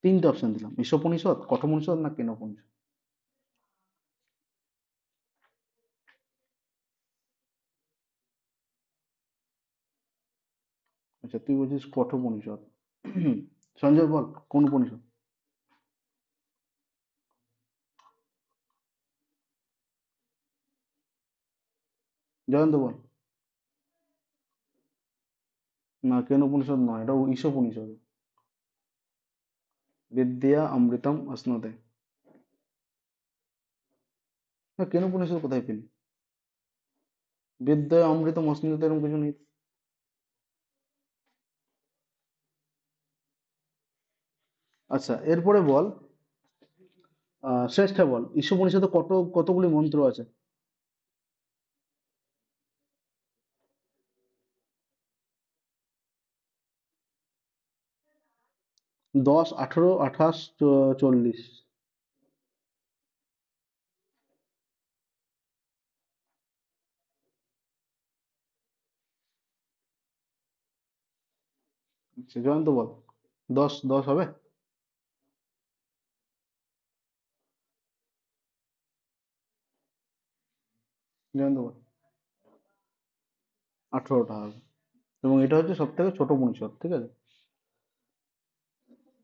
[SPEAKER 1] তিনটে অপশন দিলাম, ঈশোপনিষদ, কঠোপনিষদ না কেনোপনিষদ? আচ্ছা, তুই বলছিস কঠোপনিষদ। সঞ্জয় বল, কোন উপনিষদ? জয়ন্ত বল। না, কেনোপনিষদ নয়, এটা ঈশোপনিষদ। বিদ্যা অমৃতম অশ্নুতে। না, কেনোপনিষদ কোথায় পেলি? বিদ্যা অমৃতম অশ্নুতে এরকম কিছু নেই। আচ্ছা, এরপরে বল, শ্রেষ্ঠা বল, ঈশোপনিষদে কতগুলি মন্ত্র আছে? 10, 18, 28, 40। আচ্ছা, জয়ন্ত বল। 10 হবে। জয়ন্ত বল। 18টা হবে। এবং এটা হচ্ছে সব থেকে ছোট পরিসর, ঠিক আছে।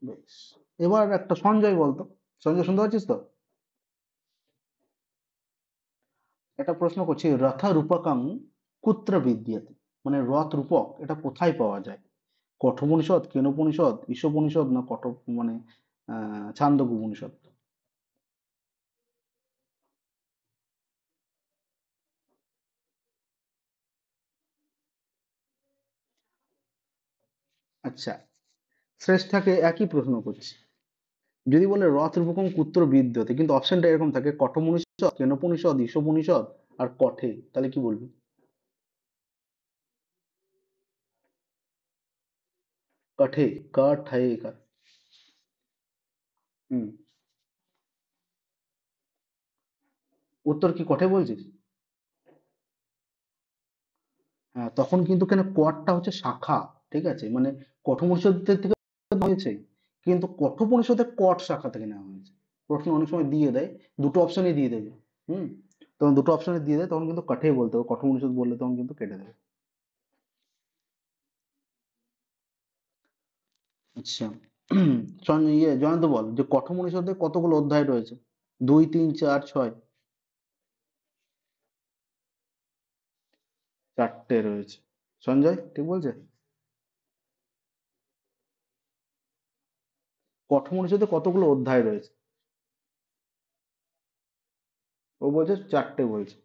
[SPEAKER 1] বেশ। এবার একটা সঞ্জয় বলতো। সঞ্জয়, শুনতে পাচ্ছিস তো? একটা প্রশ্ন করছি, রথ রূপকং কুত্র বিদ্যতে, মানে রথ রূপক এটা কোথায় পাওয়া যায়? কঠোপনিষদ, কেনোপনিষদ, ঈশোপনিষদ, না মানে ছান্দোগ্য উপনিষদ? আচ্ছা, শ্রেষ্ঠাকে একই প্রশ্ন করছি। যদি বলে রথ রূপকং কুত্র বিদ্যতে, কিন্তু অপশনটা এরকম থাকে কঠোপনিষদ, কেনোপনিষদ, ঈশোপনিষদ আর কঠে, তাহলে কি বলবি? কঠে। কঠে। হুম। উত্তর কি কঠে বলছিস? হ্যাঁ, তখন কিন্তু কেন কটটা হচ্ছে শাখা, ঠিক আছে, মানে কঠোপনিষদের থেকে হয়েছে, কিন্তু কঠোপনিষদের কট শাখা থেকে নেওয়া হয়েছে। প্রশ্ন অনেক সময় দিয়ে দেয়, দুটো অপশনই দিয়ে দেবে। হুম। তখন দুটো অপশনে দিয়ে দেয়, তখন কিন্তু কাঠে বলতে হবে, কঠোপনিষদ বললে তখন কিন্তু কেটে দেবে। আচ্ছা। জয়ন্ত বল যে কঠোপনিষদের কতগুলো অধ্যায় রয়েছে? 2, 3, 4, 6? 4টে রয়েছে। সঞ্জয় ঠিক বলছে? কঠোপনিষদে কতগুলো অধ্যায় রয়েছে? ও বলছে 4টে বলছে।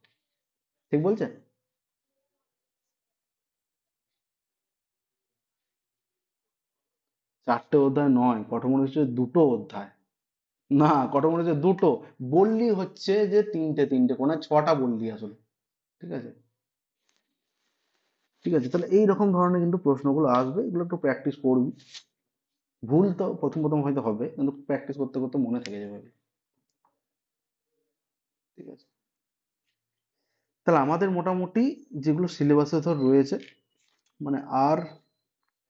[SPEAKER 1] ঠিক বলছে? 4টে অধ্যায় নয়, কঠোপনিষদের দুটো অধ্যায়। না, কঠোপনিষদের দুটো। বললি হচ্ছে যে তিনটে তিনটে কোণে 6টা বললি আসলে। ঠিক আছে। ঠিক আছে, তাহলে এইরকম ধরনের কিন্তু প্রশ্নগুলো আসবে, এগুলো একটু প্র্যাকটিস করবি। ভুল তো প্রথম প্রথম হয়তো হবে, কিন্তু প্র্যাকটিস করতে করতে মনে থেকে যাবে। ঠিক আছে। তাহলে আমাদের মোটামুটি যেগুলো সিলেবাসে ধর রয়েছে, মানে আর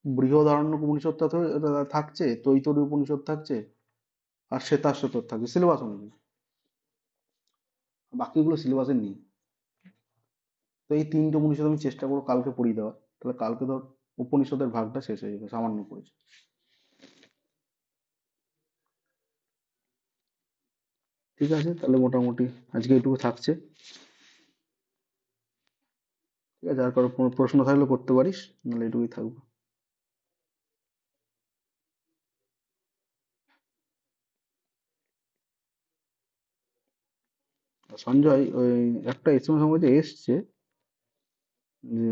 [SPEAKER 1] বৃহদারণ্যক উপনিষদটা তো থাকছে, তৈতরী উপনিষদ থাকছে, আর শ্বেতাশ্বতর থাকছে সিলেবাস অনুযায়ী। বাকিগুলো সিলেবাসে নেই। তো এই তিনটে উপনিষদ আমি চেষ্টা করবো কালকে পড়িয়ে দেওয়ার, তাহলে কালকে ধর উপনিষদের ভাগটা শেষ হয়ে যাবে সামান্য পড়েছে। ঠিক আছে, তাহলে মোটামুটি আজকে এইটুকু থাকছে। ঠিক আছে, আর কারো কোনো প্রশ্ন থাকলে করতে পারিস, নাহলে এটুকুই থাকবে। আর সঞ্জয়, ওই একটা এসএমএস আমার কাছে এসছে যে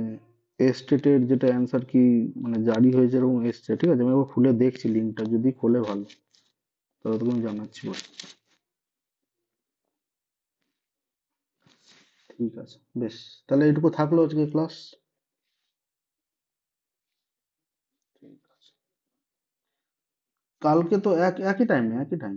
[SPEAKER 1] এস্টেটের যেটা অ্যান্সার কি মানে জারি হয়েছে এরকম এসছে, ঠিক আছে, আমি একবার খুলে দেখছি লিঙ্কটা, যদি খোলে ভালো, তাহলে তোকে আমি জানাচ্ছি বল। ঠিক আছে, বেশ। তাহলে এইটুকু থাকলো আজকে ক্লাস। ঠিক আছে। কালকে তো একই টাইমে, একই টাইম।